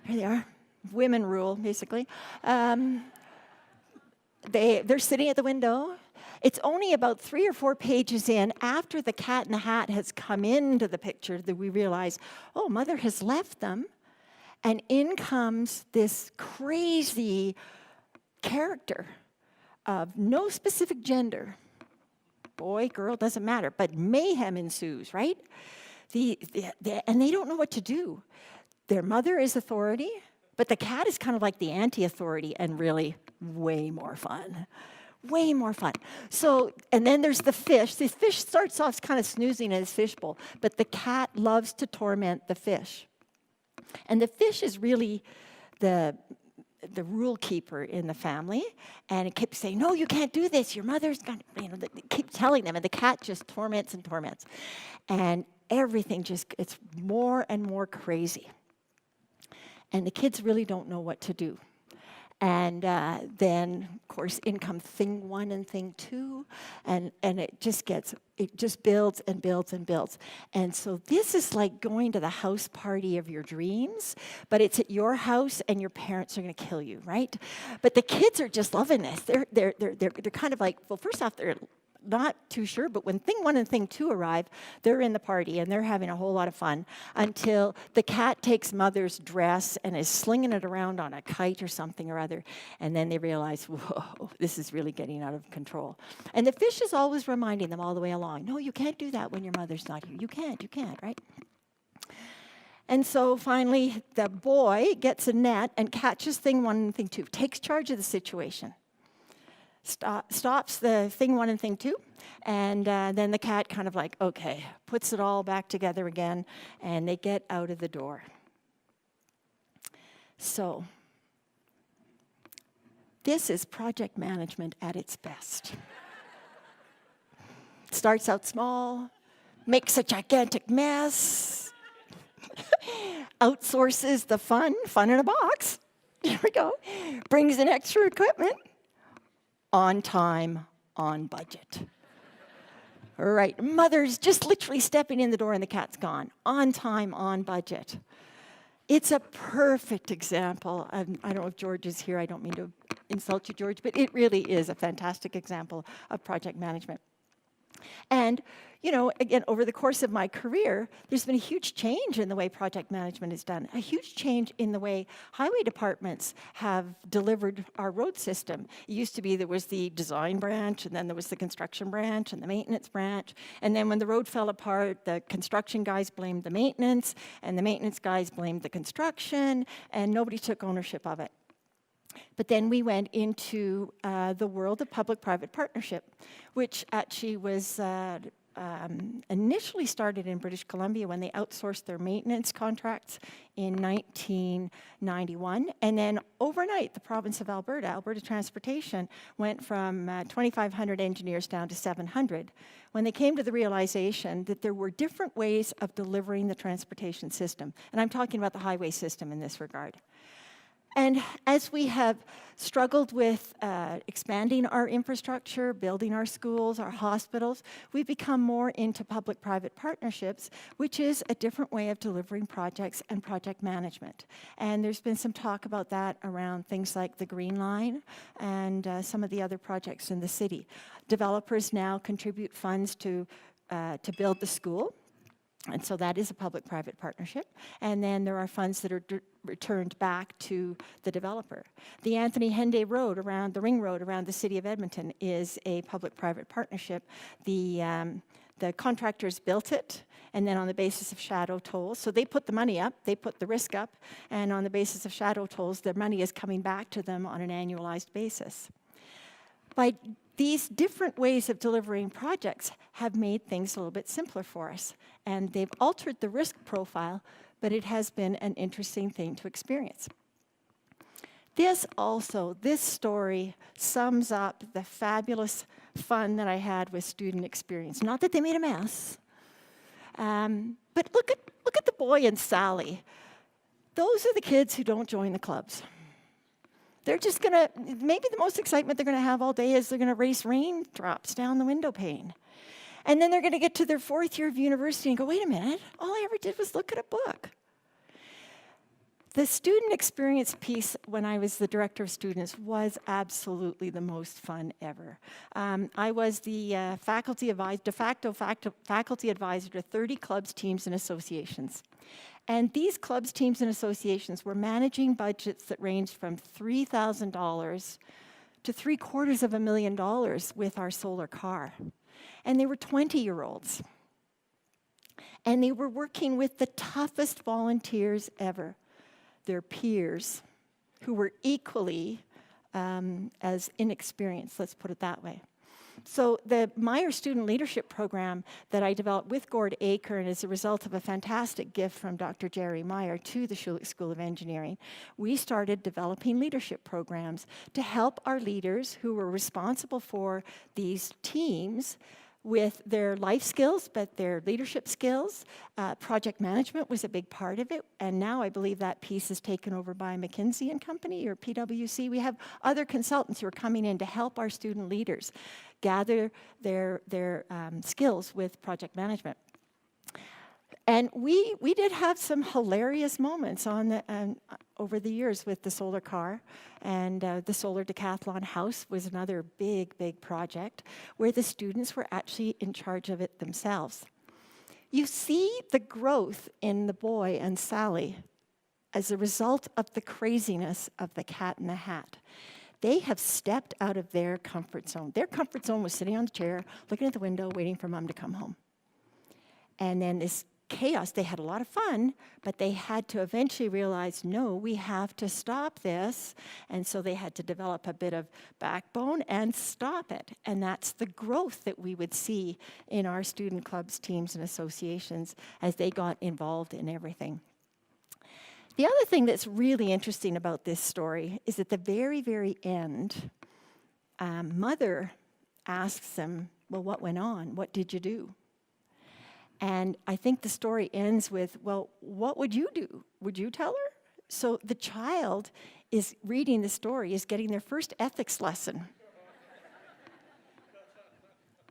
There they are. Women rule, basically. They're sitting at the window. It's only about 3 or 4 pages in, after the Cat in the Hat has come into the picture, that we realize, oh, Mother has left them. And in comes this crazy character of no specific gender. Boy, girl, doesn't matter. But mayhem ensues, right? And they don't know what to do. Their mother is authority, but the cat is kind of like the anti-authority and really way more fun. Way more fun. So, and then there's the fish. The fish starts off kind of snoozing in his fishbowl, but the cat loves to torment the fish. And the fish is really the rule keeper in the family, and it keeps saying, no, you can't do this. Your mother's got, they keep telling them, and the cat just torments and torments. And everything just gets more and more crazy. And the kids really don't know what to do. And then, of course, in come thing 1 and thing 2, and it just builds and builds and builds. And so this is like going to the house party of your dreams, but it's at your house, and your parents are going to kill you, right? But the kids are just loving this. They're kind of like, well, first off, they're not too sure, but when thing 1 and thing 2 arrive, they're in the party and they're having a whole lot of fun until the cat takes Mother's dress and is slinging it around on a kite or something or other, and then they realize, whoa, this is really getting out of control. And the fish is always reminding them all the way along, no, you can't do that when your mother's not here. You can't, right? And so finally, the boy gets a net and catches thing 1 and thing 2, takes charge of the situation. Stops the thing 1 and thing 2, and then the cat kind of like, okay, puts it all back together again, and they get out of the door. So, this is project management at its best. Starts out small, makes a gigantic mess, outsources the fun in a box, here we go, brings in extra equipment, on time, on budget. All right, Mother's just literally stepping in the door and the cat's gone. On time, on budget. It's a perfect example. I don't know if George is here. I don't mean to insult you, George, but it really is a fantastic example of project management. And, again, over the course of my career, there's been a huge change in the way project management is done, a huge change in the way highway departments have delivered our road system. It used to be there was the design branch, and then there was the construction branch and the maintenance branch. And then when the road fell apart, the construction guys blamed the maintenance, and the maintenance guys blamed the construction, and nobody took ownership of it. But then we went into the world of public-private partnership, which actually was initially started in British Columbia when they outsourced their maintenance contracts in 1991. And then overnight, the province of Alberta Transportation, went from 2,500 engineers down to 700 when they came to the realization that there were different ways of delivering the transportation system. And I'm talking about the highway system in this regard. And as we have struggled with expanding our infrastructure, building our schools, our hospitals, we've become more into public-private partnerships, which is a different way of delivering projects and project management. And there's been some talk about that around things like the Green Line and some of the other projects in the city. Developers now contribute funds to build the school. And so that is a public-private partnership. And then there are funds that are returned back to the developer. The Anthony Henday Road around, the ring road around the city of Edmonton, is a public-private partnership. The contractors built it, and then on the basis of shadow tolls, so they put the money up, they put the risk up, and on the basis of shadow tolls, their money is coming back to them on an annualized basis. By these different ways of delivering projects have made things a little bit simpler for us, and they've altered the risk profile, but it has been an interesting thing to experience. This story sums up the fabulous fun that I had with student experience. Not that they made a mess, but look at the boy and Sally. Those are the kids who don't join the clubs. They're just gonna, maybe the most excitement they're gonna have all day is they're gonna race raindrops down the window pane. And then they're gonna get to their 4th year of university and go, wait a minute, all I ever did was look at a book. The student experience piece when I was the director of students was absolutely the most fun ever. I was the de facto faculty advisor to 30 clubs, teams, and associations. And these clubs, teams, and associations were managing budgets that ranged from $3,000 to $750,000 with our solar car. And they were 20-year-olds. And they were working with the toughest volunteers ever, their peers, who were equally as inexperienced, let's put it that way. So the Meyer Student Leadership Program that I developed with Gord Akern as a result of a fantastic gift from Dr. Jerry Meyer to the Schulich School of Engineering, we started developing leadership programs to help our leaders who were responsible for these teams with their life skills, but their leadership skills. Project management was a big part of it, and now I believe that piece is taken over by McKinsey and Company or PwC. We have other consultants who are coming in to help our student leaders gather their skills with project management. And we did have some hilarious moments over the years with the solar car, and the solar decathlon house was another big project where the students were actually in charge of it themselves. You see the growth in the boy and Sally as a result of the craziness of the Cat in the Hat. They have stepped out of their comfort zone. Their comfort zone was sitting on the chair, looking at the window, waiting for mom to come home. And then this chaos, they had a lot of fun, but they had to eventually realize, no, we have to stop this. And so they had to develop a bit of backbone and stop it. And that's the growth that we would see in our student clubs, teams, and associations as they got involved in everything. The other thing that's really interesting about this story is at the very end, mother asks them, well, what went on? What did you do? And I think the story ends with, well, what would you do? Would you tell her? So the child is reading the story, is getting their first ethics lesson.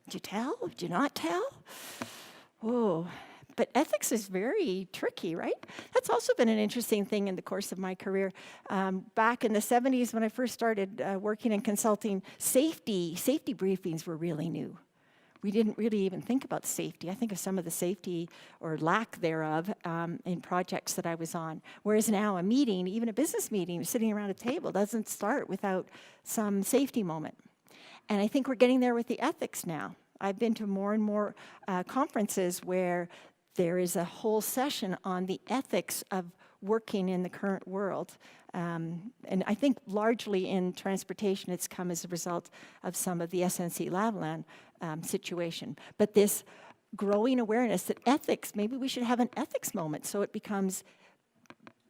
Did you tell? Did you not tell? Oh, but ethics is very tricky, right? That's also been an interesting thing in the course of my career. Back in the 70s when I first started working in consulting, safety briefings were really new. We didn't really even think about safety. I think of some of the safety or lack thereof in projects that I was on. Whereas now a meeting, even a business meeting, sitting around a table doesn't start without some safety moment. And I think we're getting there with the ethics now. I've been to more and more conferences where there is a whole session on the ethics of working in the current world. And I think largely in transportation, it's come as a result of some of the SNC-Lavalin situation. But this growing awareness that ethics, maybe we should have an ethics moment so it becomes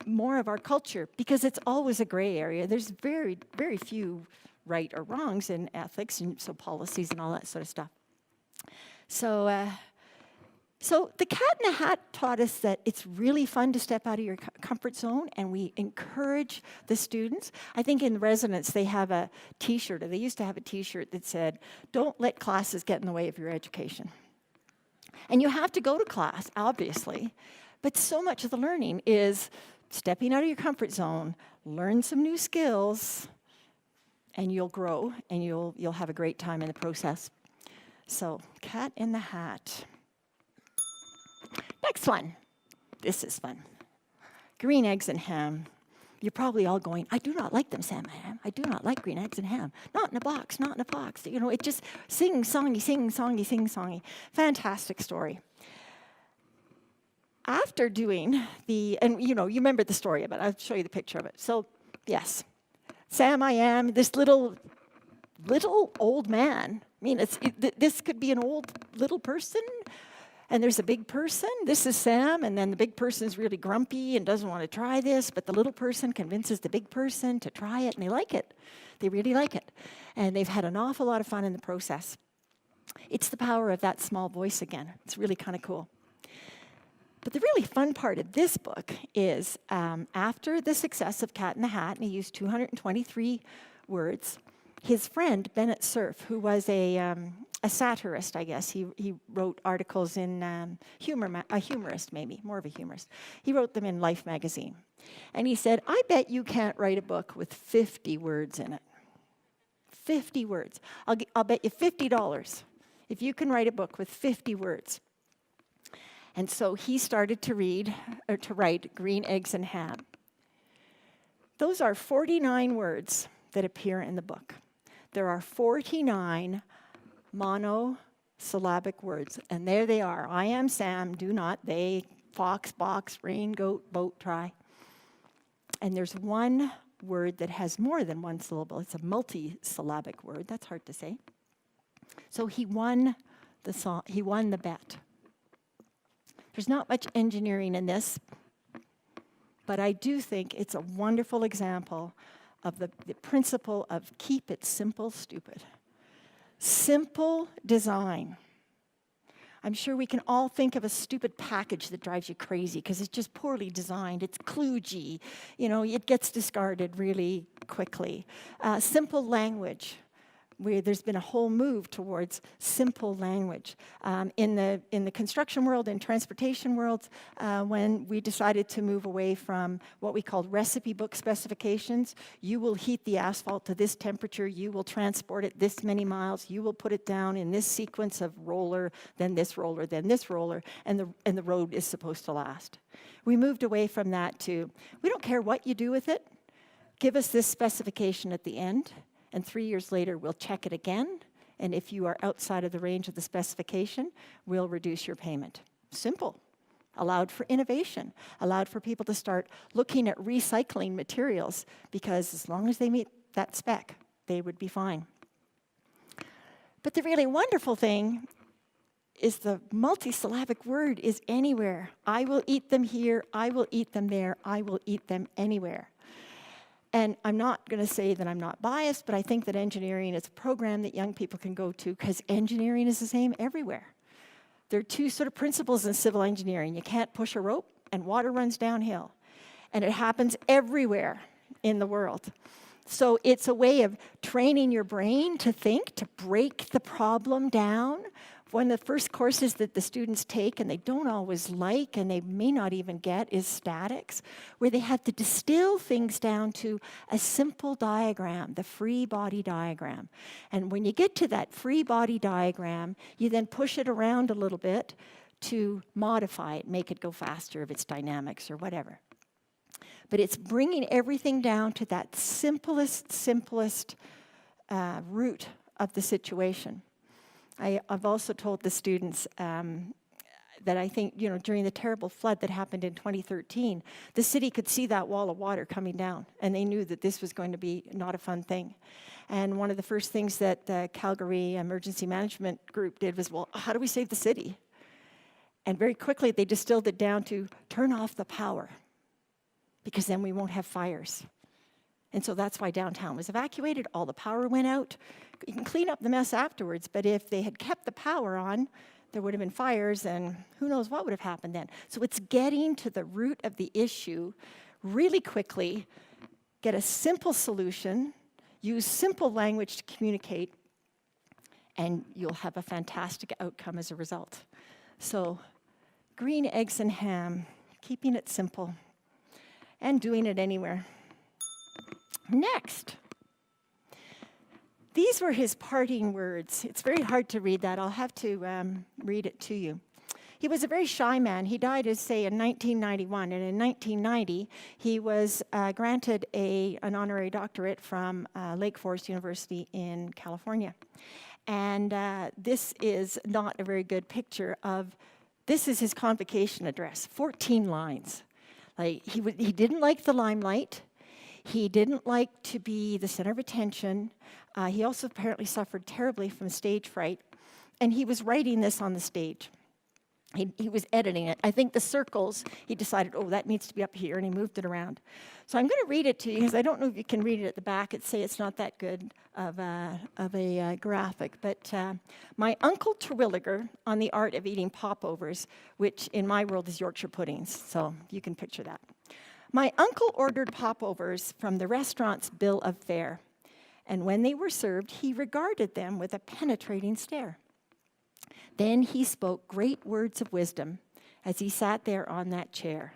more of our culture, because it's always a gray area. There's very, very few right or wrongs in ethics, and so policies and all that sort of stuff. So the Cat in the Hat taught us that it's really fun to step out of your comfort zone, and we encourage the students. I think in residence they have a T-shirt, or they used to have a T-shirt that said, "Don't let classes get in the way of your education." And you have to go to class, obviously, but so much of the learning is stepping out of your comfort zone, learn some new skills, and you'll grow, and you'll have a great time in the process. So, Cat in the Hat. Next one. This is fun. Green eggs and ham. You're probably all going, "I do not like them, Sam. I do not like green eggs and ham. Not in a box, not in a box." You know, it just sing-songy, sing-songy, sing-songy. Fantastic story. After doing and you remember the story of it. I'll show you the picture of it. So, yes, Sam I am, this little old man. I mean, this could be an old little person, and there's a big person. This is Sam, and then the big person's really grumpy and doesn't want to try this, but the little person convinces the big person to try it, and they like it. They really like it. And they've had an awful lot of fun in the process. It's the power of that small voice again. It's really kind of cool. But the really fun part of this book is after the success of Cat in the Hat, and he used 223 words, his friend Bennett Cerf, who was a satirist, I guess. He wrote articles in a humorist maybe, more of a humorist. He wrote them in Life magazine. And he said, "I bet you can't write a book with 50 words in it. 50 words. I'll bet you $50 if you can write a book with 50 words." And so he started to write Green Eggs and Ham. Those are 49 words that appear in the book. There are 49 monosyllabic words, and there they are. I am Sam, do not, they, fox, box, rain, goat, boat, try. And there's one word that has more than one syllable. It's a multi-syllabic word. That's hard to say. So he won the bet. There's not much engineering in this, but I do think it's a wonderful example of the principle of keep it simple, stupid. Simple design. I'm sure we can all think of a stupid package that drives you crazy because it's just poorly designed. It's kludgy. It gets discarded really quickly. Simple language. There's been a whole move towards simple language. In the construction world and transportation world, when we decided to move away from what we called recipe book specifications, you will heat the asphalt to this temperature, you will transport it this many miles, you will put it down in this sequence of roller, then this roller, then this roller, and the road is supposed to last. We moved away from that to, we don't care what you do with it, give us this specification at the end, and 3 years later, we'll check it again. And if you are outside of the range of the specification, we'll reduce your payment. Simple. Allowed for innovation. Allowed for people to start looking at recycling materials, because as long as they meet that spec, they would be fine. But the really wonderful thing is the multisyllabic word is anywhere. I will eat them here. I will eat them there. I will eat them anywhere. And I'm not going to say that I'm not biased, but I think that engineering is a program that young people can go to because engineering is the same everywhere. There are two sort of principles in civil engineering. You can't push a rope and water runs downhill. And it happens everywhere in the world. So it's a way of training your brain to think, to break the problem down. One of the first courses that the students take, and they don't always like, and they may not even get, is statics, where they have to distill things down to a simple diagram, the free body diagram. And when you get to that free body diagram, you then push it around a little bit to modify it, make it go faster if it's dynamics or whatever. But it's bringing everything down to that simplest root of the situation. I've also told the students that I think, during the terrible flood that happened in 2013, the city could see that wall of water coming down, and they knew that this was going to be not a fun thing. And one of the first things that the Calgary Emergency Management Group did was, well, how do we save the city? And very quickly, they distilled it down to turn off the power, because then we won't have fires. And so that's why downtown was evacuated. All the power went out. You can clean up the mess afterwards, but if they had kept the power on, there would have been fires, and who knows what would have happened then. So it's getting to the root of the issue really quickly, get a simple solution, use simple language to communicate, and you'll have a fantastic outcome as a result. So green eggs and ham, keeping it simple, and doing it anywhere. Next. These were his parting words. It's very hard to read that. I'll have to read it to you. He was a very shy man. He died, as say, in 1991, and in 1990, he was granted an honorary doctorate from Lake Forest University in California. And this is not a very good picture of, this is his convocation address, 14 lines. Like, he didn't like the limelight. He didn't like to be the center of attention. He also apparently suffered terribly from stage fright. And he was writing this on the stage. He was editing it. I think the circles, he decided, oh, that needs to be up here, and he moved it around. So I'm going to read it to you, because I don't know if you can read it at the back. It's not that good of a graphic. But my Uncle Terwilliger on the art of eating popovers, which in my world is Yorkshire puddings, so you can picture that. My uncle ordered popovers from the restaurant's bill of fare, and when they were served, he regarded them with a penetrating stare. Then he spoke great words of wisdom as he sat there on that chair.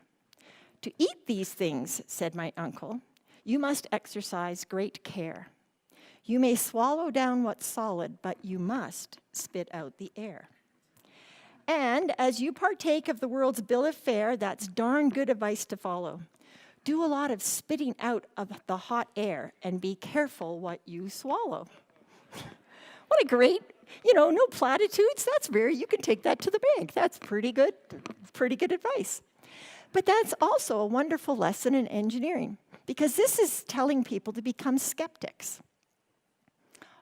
To eat these things, said my uncle, you must exercise great care. You may swallow down what's solid, but you must spit out the air. And as you partake of the world's bill of fare, that's darn good advice to follow. Do a lot of spitting out of the hot air and be careful what you swallow. What a great, no platitudes. You can take that to the bank. That's pretty good advice. But that's also a wonderful lesson in engineering, because this is telling people to become skeptics.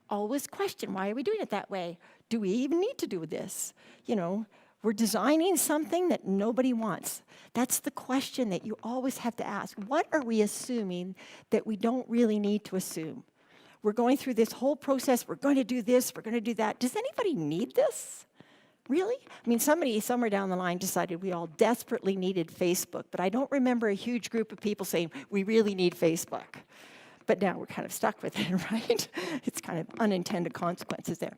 Always question, why are we doing it that way? Do we even need to do this? We're designing something that nobody wants. That's the question that you always have to ask. What are we assuming that we don't really need to assume? We're going through this whole process. We're going to do this. We're going to do that. Does anybody need this? Really? I mean, somebody somewhere down the line decided we all desperately needed Facebook, but I don't remember a huge group of people saying, we really need Facebook. But now we're kind of stuck with it, right? It's kind of unintended consequences there.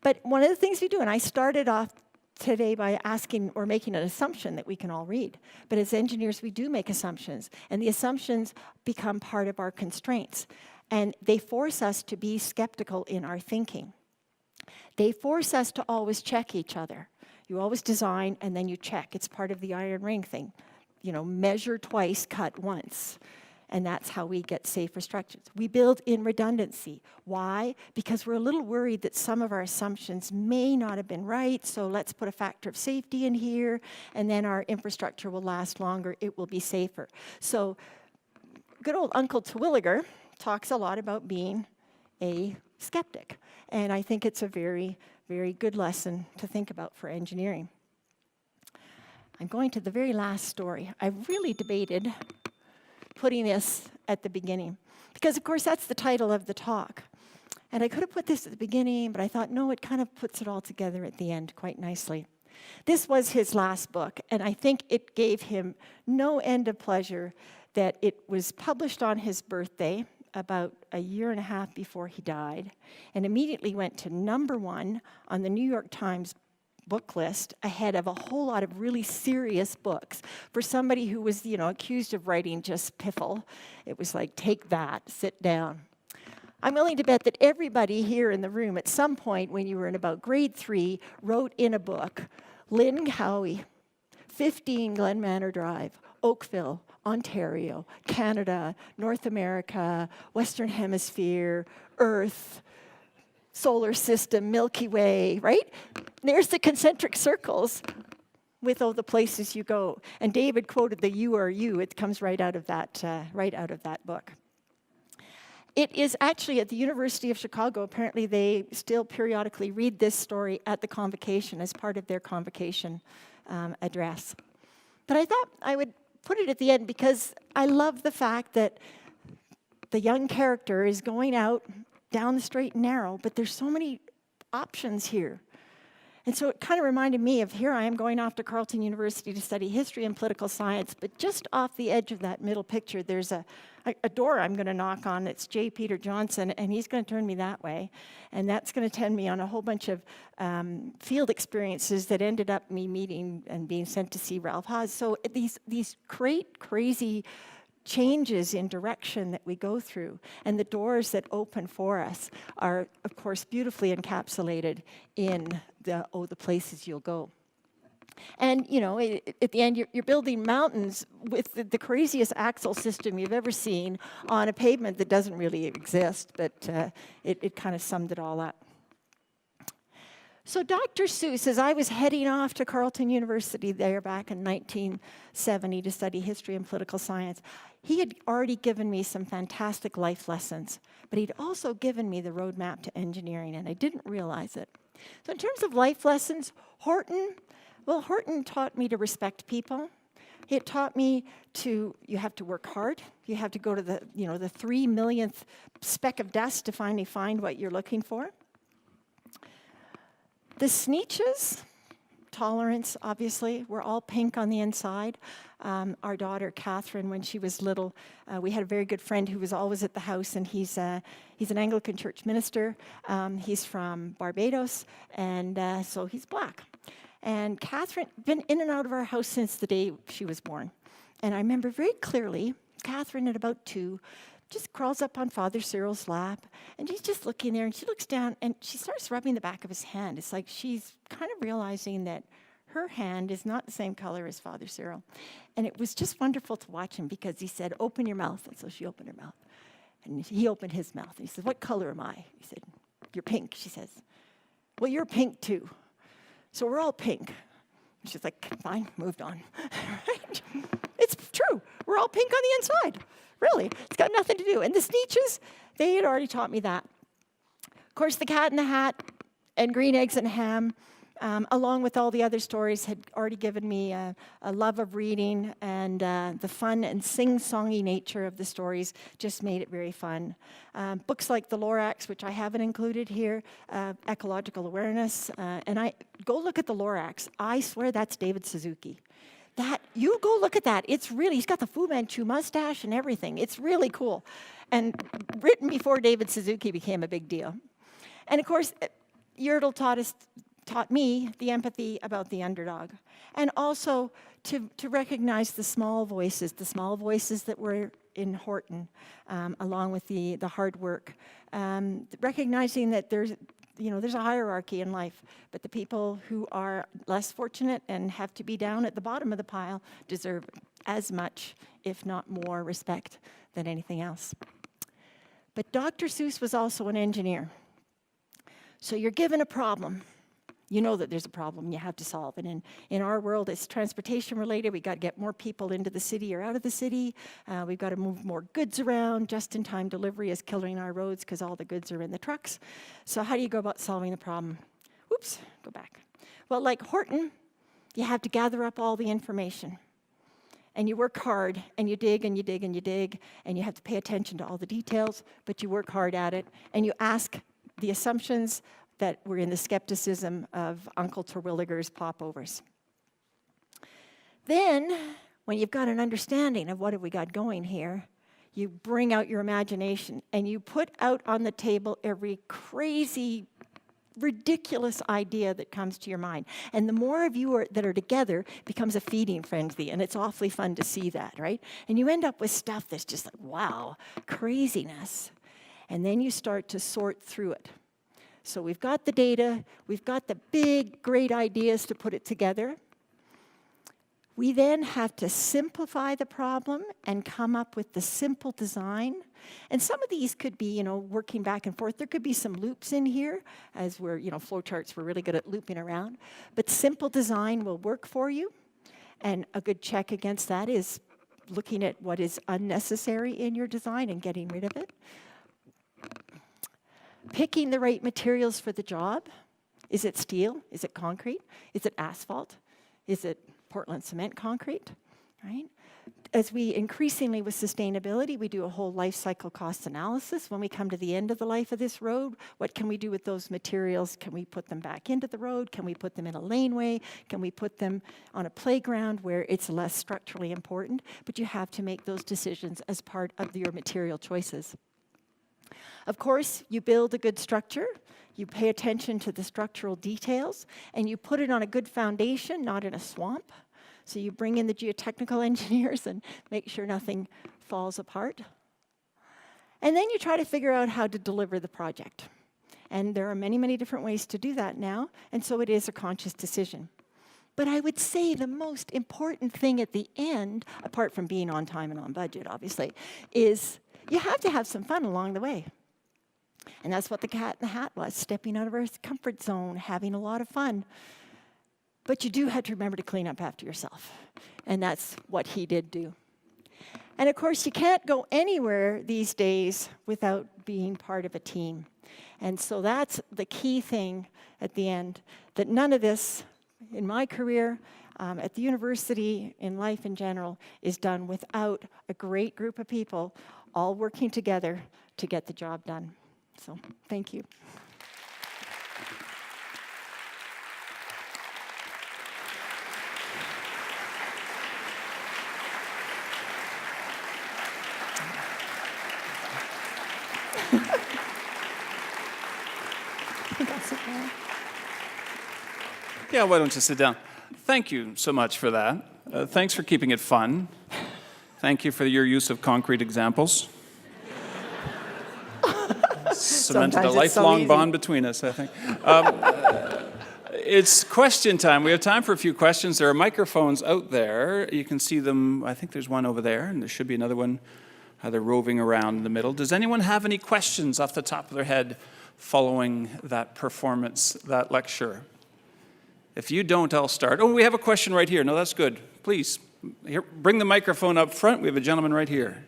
But one of the things we do, and I started off today by asking or making an assumption that we can all read. But as engineers, we do make assumptions, and the assumptions become part of our constraints. And they force us to be skeptical in our thinking. They force us to always check each other. You always design, and then you check. It's part of the iron ring thing. Measure twice, cut once. And that's how we get safer structures. We build in redundancy. Why? Because we're a little worried that some of our assumptions may not have been right, so let's put a factor of safety in here, and then our infrastructure will last longer, it will be safer. So good old Uncle Terwilliger talks a lot about being a skeptic, and I think it's a very, very good lesson to think about for engineering. I'm going to the very last story. I really debated putting this at the beginning, because of course that's the title of the talk. And I could have put this at the beginning, but I thought, no, it kind of puts it all together at the end quite nicely. This was his last book, and I think it gave him no end of pleasure that it was published on his birthday, about a year and a half before he died, and immediately went to #1 on the New York Times book list, ahead of a whole lot of really serious books. For somebody who was, accused of writing just piffle, it was like, take that, sit down. I'm willing to bet that everybody here in the room at some point when you were in about grade 3 wrote in a book, Lynne Cowe, 15 Glen Manor Drive, Oakville, Ontario, Canada, North America, Western Hemisphere, Earth, solar system, Milky Way, right? There's the concentric circles with all the places you go. And David quoted the "you are you." It comes right out of that book. It is actually at the University of Chicago. Apparently, they still periodically read this story at the convocation as part of their convocation address. But I thought I would put it at the end because I love the fact that the young character is going out down the straight and narrow, but there's so many options here. And so it kind of reminded me of here I am going off to Carleton University to study history and political science, but just off the edge of that middle picture, there's a door I'm going to knock on. It's J. Peter Johnson, and he's going to turn me that way. And that's going to tend me on a whole bunch of field experiences that ended up me meeting and being sent to see Ralph Haas. So these great, crazy changes in direction that we go through and the doors that open for us are, of course, beautifully encapsulated in the places you'll go. And, you know, at the end, you're building mountains with the craziest axle system you've ever seen on a pavement that doesn't really exist, but it kind of summed it all up. So Dr. Seuss, as I was heading off to Carleton University there back in 1970 to study history and political science, he had already given me some fantastic life lessons, but he'd also given me the roadmap to engineering, and I didn't realize it. So in terms of life lessons, Horton taught me to respect people. It taught me you have to work hard. You have to go to the 3 millionth speck of dust to finally find what you're looking for. The Sneetches, tolerance, obviously. We're all pink on the inside. Our daughter, Catherine, when she was little, we had a very good friend who was always at the house, and he's an Anglican church minister. He's from Barbados, and so he's black. And Catherine, been in and out of our house since the day she was born. And I remember very clearly, Catherine at about 2, just crawls up on Father Cyril's lap, and she's just looking there, and she looks down, and she starts rubbing the back of his hand. It's like she's kind of realizing that her hand is not the same color as Father Cyril. And it was just wonderful to watch him because he said, "Open your mouth." And so she opened her mouth. And he opened his mouth, and he said, "What color am I?" He said, "You're pink." She says, "Well, you're pink too. So we're all pink." And she's like, "Fine," moved on. Right? It's true. We're all pink on the inside. Really, it's got nothing to do. And the Sneetches, they had already taught me that. Of course, The Cat in the Hat and Green Eggs and Ham, along with all the other stories, had already given me a love of reading, and the fun and sing-songy nature of the stories just made it very fun. Books like The Lorax, which I haven't included here, Ecological Awareness, and I go look at The Lorax. I swear that's David Suzuki. You go look at that. It's really, he's got the Fu Manchu mustache and everything. It's really cool. And written before David Suzuki became a big deal. And of course, Yertle taught me the empathy about the underdog. And also to recognize the small voices that were in Horton, along with the hard work. Recognizing that there's a hierarchy in life, but the people who are less fortunate and have to be down at the bottom of the pile deserve as much, if not more, respect than anything else. But Dr. Seuss was also an engineer. So you're given a problem. You know that there's a problem you have to solve. And in our world, it's transportation related. We've got to get more people into the city or out of the city. We've got to move more goods around. Just-in-time delivery is killing our roads because all the goods are in the trucks. So how do you go about solving the problem? Oops, go back. Well, like Horton, you have to gather up all the information. And you work hard, and you dig, and you dig, and you dig, and you have to pay attention to all the details, but you work hard at it, and you ask the assumptions that were in the skepticism of Uncle Terwilliger's popovers. Then, when you've got an understanding of what have we got going here, you bring out your imagination, and you put out on the table every crazy, ridiculous idea that comes to your mind. And the more of you that are together becomes a feeding frenzy, and it's awfully fun to see that, right? And you end up with stuff that's just like, wow, craziness. And then you start to sort through it. So we've got the data, we've got the big, great ideas to put it together. We then have to simplify the problem and come up with the simple design. And some of these could be, working back and forth. There could be some loops in here, as we're, flowcharts, we're really good at looping around. But simple design will work for you. And a good check against that is looking at what is unnecessary in your design and getting rid of it. picking the right materials for the job. Is it steel? Is it concrete? Is it asphalt? Is it Portland cement concrete, right? As we increasingly with sustainability, we do a whole life cycle cost analysis. When we come to the end of the life of this road, what can we do with those materials? Can we put them back into the road? Can we put them in a laneway? Can we put them on a playground where it's less structurally important? But you have to make those decisions as part of your material choices. Of course, you build a good structure, you pay attention to the structural details, and you put it on a good foundation, not in a swamp. So you bring in the geotechnical engineers and make sure nothing falls apart. And then you try to figure out how to deliver the project. And there are many, many different ways to do that now, and so it is a conscious decision. But I would say the most important thing at the end, apart from being on time and on budget, obviously, is you have to have some fun along the way. And that's what the cat in the hat was, stepping out of our comfort zone, having a lot of fun. But you do have to remember to clean up after yourself. And that's what he did do. And of course, you can't go anywhere these days without being part of a team. And so that's the key thing at the end, that none of this, in my career, at the university, in life in general, is done without a great group of people all working together to get the job done. So, thank you. I think I'll sit down. Yeah, why don't you sit down? Thank you so much for that. Thanks for keeping it fun. Thank you for your use of concrete examples. Cemented a lifelong bond between us, I think. It's question time. We have time for a few questions. There are microphones out there. You can see them. I think there's one over there, and there should be another one. They're roving around in the middle. Does anyone have any questions off the top of their head following that performance, that lecture? If you don't, I'll start. Oh, we have a question right here. No, that's good. Please, here, bring the microphone up front. We have a gentleman right here.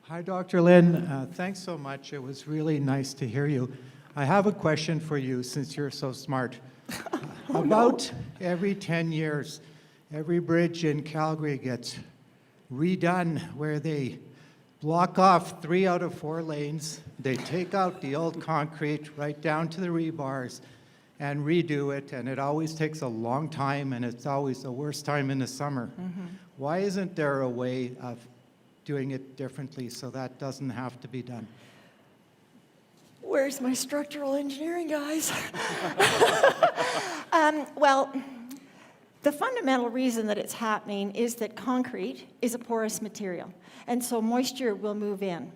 Hi, Dr. Lynn. Thanks so much. It was really nice to hear you. I have a question for you since you're so smart. About every 10 years, every bridge in Calgary gets redone where they block off 3 out of 4 lanes. They take out the old concrete right down to the rebars and redo it, and it always takes a long time, and it's always the worst time in the summer. Mm-hmm. Why isn't there a way of doing it differently so that doesn't have to be done? Where's my structural engineering guys? Well, the fundamental reason that it's happening is that concrete is a porous material, and so moisture will move in.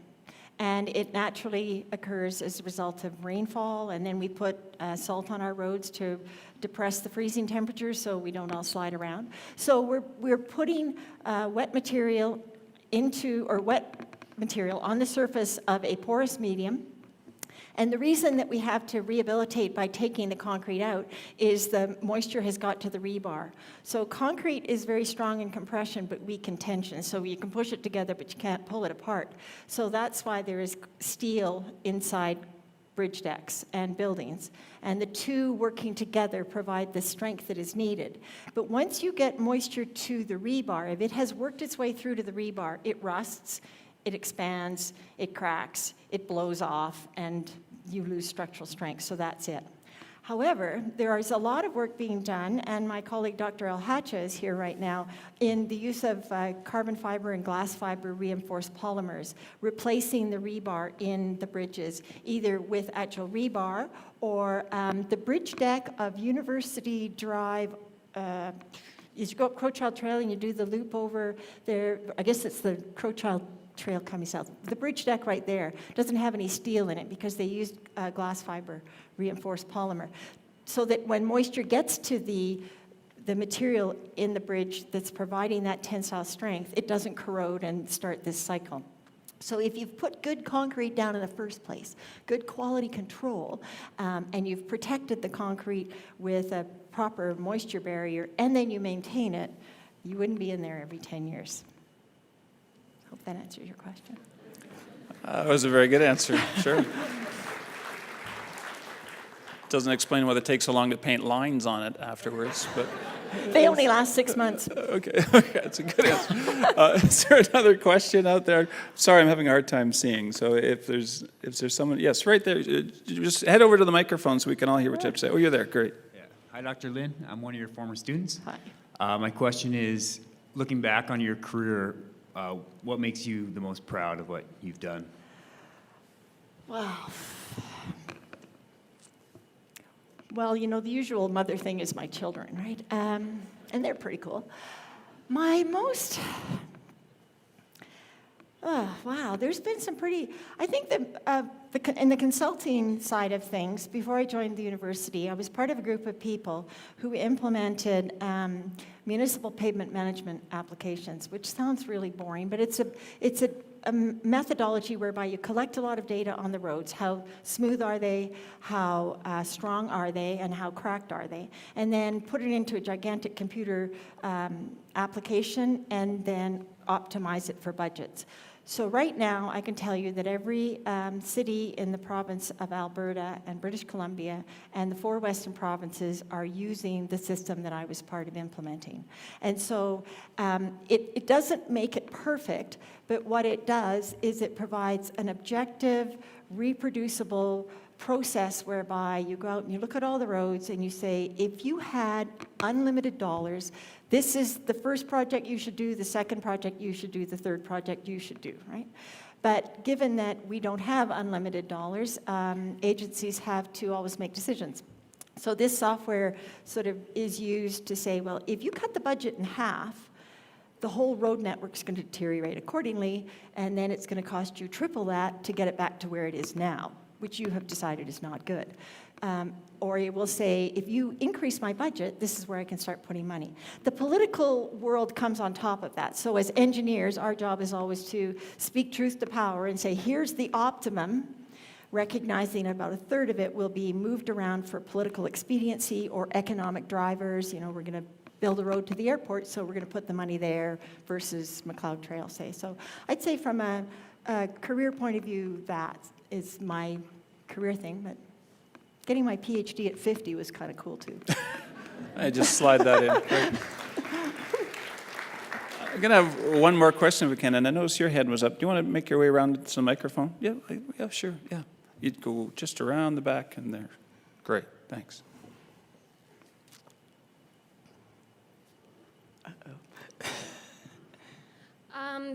And it naturally occurs as a result of rainfall, and then we put salt on our roads to depress the freezing temperatures so we don't all slide around. So we're putting wet material on the surface of a porous medium. And the reason that we have to rehabilitate by taking the concrete out is the moisture has got to the rebar. So concrete is very strong in compression but weak in tension. So you can push it together but you can't pull it apart. So that's why there is steel inside bridge decks and buildings. And the two working together provide the strength that is needed. But once you get moisture to the rebar, if it has worked its way through to the rebar, it rusts, it expands, it cracks, it blows off, and you lose structural strength, so that's it. However, there is a lot of work being done, and my colleague Dr. Alhacha is here right now, in the use of carbon fiber and glass fiber reinforced polymers, replacing the rebar in the bridges, either with actual rebar or the bridge deck of University Drive. You go up Crowchild Trail and you do the loop over there. I guess it's the Crowchild Trail coming south. The bridge deck right there doesn't have any steel in it because they used glass fiber reinforced polymer, so that when moisture gets to the material in the bridge that's providing that tensile strength, it doesn't corrode and start this cycle. So if you've put good concrete down in the first place, good quality control, and you've protected the concrete with a proper moisture barrier, and then you maintain it, you wouldn't be in there every 10 years. Hope that answers your question. That was a very good answer, sure. Doesn't explain why it takes so long to paint lines on it afterwards, but... They only last 6 months. Okay, that's a good answer. Is there another question out there? Sorry, I'm having a hard time seeing, so if there's someone... Yes, right there. Just head over to the microphone so we can all hear what you have to say. Oh, you're there, great. Yeah. Hi, Dr. Lynn. I'm one of your former students. Hi. My question is, looking back on your career, what makes you the most proud of what you've done? Wow. Well, you know, the usual mother thing is my children, right? And they're pretty cool. My most... Oh, wow, there's been some pretty... I think that in the consulting side of things, before I joined the university, I was part of a group of people who implemented municipal pavement management applications, which sounds really boring, but it's a methodology whereby you collect a lot of data on the roads. How smooth are they, how strong are they, and how cracked are they? And then put it into a gigantic computer application and then optimize it for budgets. So right now, I can tell you that every city in the province of Alberta and British Columbia and the 4 western provinces are using the system that I was part of implementing. And so it doesn't make it perfect, but what it does is it provides an objective, reproducible process whereby you go out and you look at all the roads and you say, if you had unlimited dollars, this is the first project you should do, the second project you should do, the third project you should do, right? But given that we don't have unlimited dollars, agencies have to always make decisions. So this software sort of is used to say, well, if you cut the budget in half, the whole road network's going to deteriorate accordingly, and then it's going to cost you triple that to get it back to where it is now, which you have decided is not good. Or it will say, if you increase my budget, this is where I can start putting money. The political world comes on top of that. So as engineers, our job is always to speak truth to power and say, here's the optimum, recognizing about a third of it will be moved around for political expediency or economic drivers. You know, we're going to build a road to the airport, so we're going to put the money there versus McLeod Trail, say. So I'd say from a career point of view, that is my career thing, but getting my PhD at 50 was kind of cool too. I just slide that in. Great. I'm going to have one more question if we can, and I noticed your hand was up. Do you want to make your way around to the microphone? Yeah, sure, yeah. You'd go just around the back and there. Great, thanks.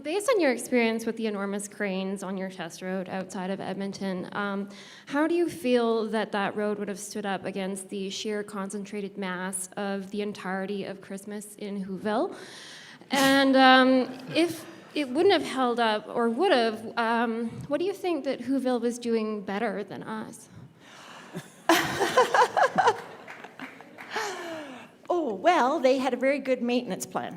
Based on your experience with the enormous cranes on your test road outside of Edmonton, how do you feel that that road would have stood up against the sheer concentrated mass of the entirety of Christmas in Whoville? And if it wouldn't have held up, or would have, what do you think that Whoville was doing better than us? Oh, well, they had a very good maintenance plan.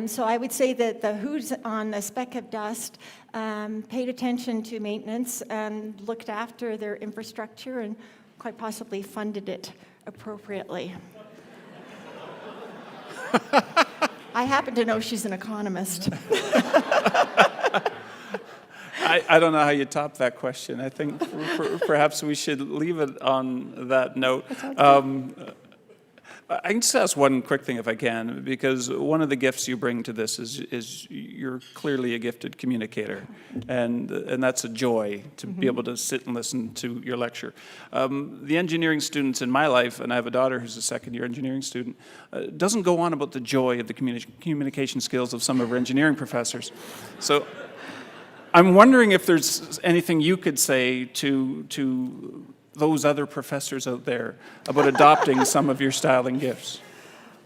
So I would say that the Who's on a speck of dust paid attention to maintenance and looked after their infrastructure and quite possibly funded it appropriately. I happen to know she's an economist. I don't know how you top that question. I think perhaps we should leave it on that note. I can just ask one quick thing if I can, because one of the gifts you bring to this is you're clearly a gifted communicator, and that's a joy to be able to sit and listen to your lecture. The engineering students in my life, and I have a daughter who's a second-year engineering student, doesn't go on about the joy of the communication skills of some of our engineering professors. So I'm wondering if there's anything you could say to those other professors out there about adopting some of your style and gifts.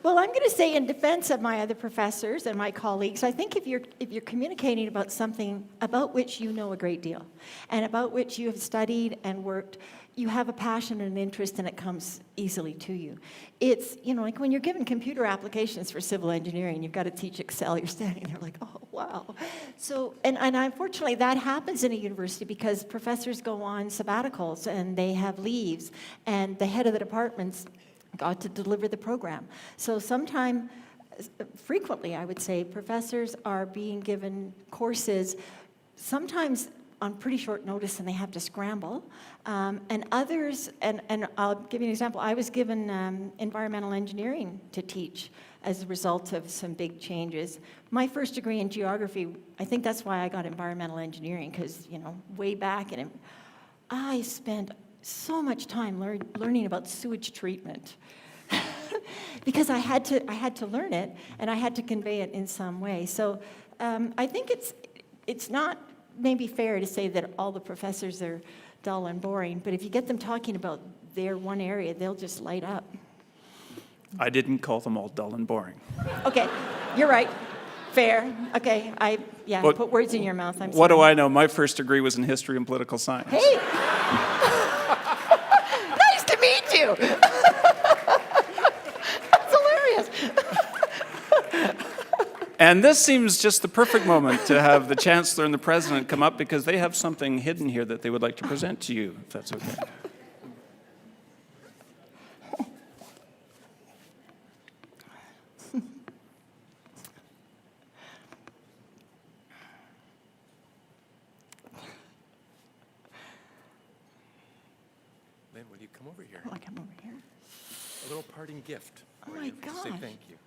Well, I'm going to say in defense of my other professors and my colleagues, I think if you're communicating about something about which you know a great deal and about which you have studied and worked, you have a passion and an interest and it comes easily to you. It's, you know, like when you're given computer applications for civil engineering, you've got to teach Excel, you're standing there like, oh, wow. So, and unfortunately that happens in a university because professors go on sabbaticals and they have leaves and the head of the department's got to deliver the program. So sometimes frequently, I would say, professors are being given courses, sometimes on pretty short notice, and they have to scramble. And others, and I'll give you an example. I was given environmental engineering to teach as a result of some big changes. My first degree in geography, I think that's why I got environmental engineering, because, you know, way back, and I spent so much time learning about sewage treatment. Because I had to learn it, and I had to convey it in some way. So I think it's not maybe fair to say that all the professors are dull and boring, but if you get them talking about their one area, they'll just light up. I didn't call them all dull and boring. Okay, you're right. Fair. Okay, What- put words in your mouth. I'm What sorry. do I know? My first degree was in history and political science. Hey! Nice to meet you! That's hilarious. And this seems just the perfect moment to have the Chancellor and the President come up, because they have something hidden here that they would like to present to you, if that's okay. Lynn, will you come over here? Oh, I come over here. A little parting gift. Oh for my you to Say gosh. thank you.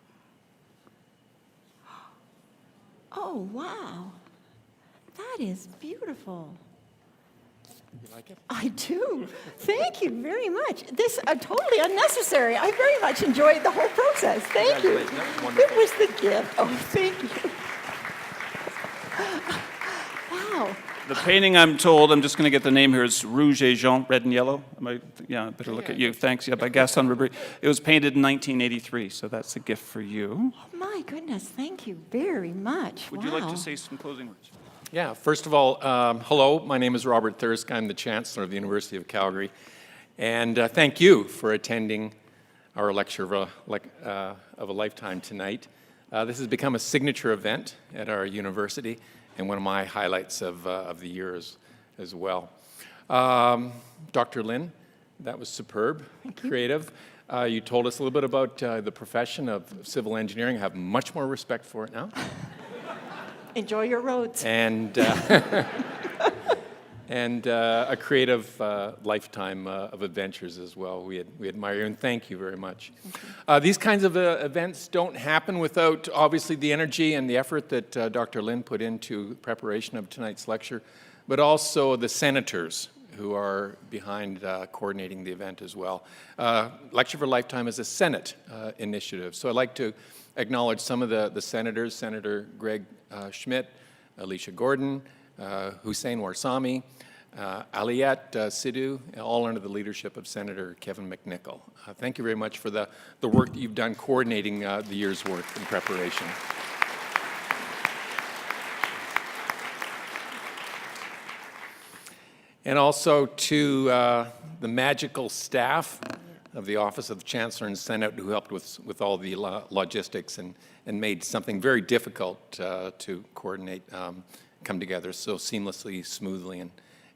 Oh, wow. That is beautiful. You like it? I do. Thank you very much. This totally unnecessary. I very much enjoyed the whole process. Thank you. Congratulations. That was It wonderful. was the gift. Oh, thank you. Wow. The painting, I'm told, I'm just going to get the name here, is Rouge et Jaune, red and yellow. Yeah, better look at you. Thanks. Yeah, by Gaston Ribéry. It was painted in 1983, so that's a gift for you. Oh, my goodness. Thank you very much. Would wow. you like to say some closing words? Yeah, first of all, hello. My name is Robert Thirsk. I'm the Chancellor of the University of Calgary. And thank you for attending our lecture of a lifetime tonight. This has become a signature event at our university, and one of my highlights of the year as well. Dr. Lynn, that was superb, creative. You told us a little bit about the profession of civil engineering. I have much more respect for it now. Enjoy your roads. And and a creative lifetime of adventures as well. We admire you, and thank you very much. These kinds of events don't happen without, obviously, the energy and the effort that Dr. Lynn put into preparation of tonight's lecture, but also the senators who are behind coordinating the event as well. Lecture for Lifetime is a Senate initiative, so I'd like to acknowledge some of the senators, Senator Greg Schmidt, Alicia Gordon, Hussein Warsami, Aliyat Sidhu, all under the leadership of Senator Kevin McNichol. Thank you very much for the work that you've done coordinating the year's work in preparation. And also to the magical staff of the Office of the Chancellor and Senate, who helped with all the logistics and made something very difficult to coordinate come together so seamlessly, smoothly,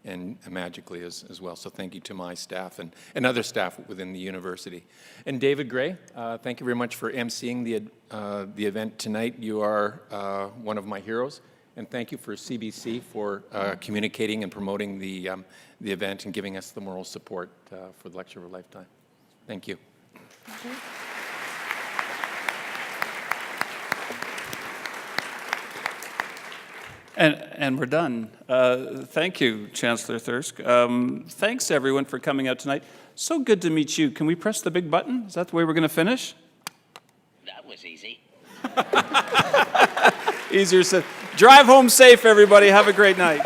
and magically as well. So thank you to my staff and other staff within the university. And David Gray, thank you very much for emceeing the event tonight. You are one of my heroes. And thank you for CBC for communicating and promoting the event and giving us the moral support for the Lecture of a Lifetime. Thank you. And we're done. Thank you, Chancellor Thirsk. Thanks, everyone, for coming out tonight. So good to meet you. Can we press the big button? Is that the way we're going to finish? That was easy. Easier said. Drive home safe, everybody. Have a great night.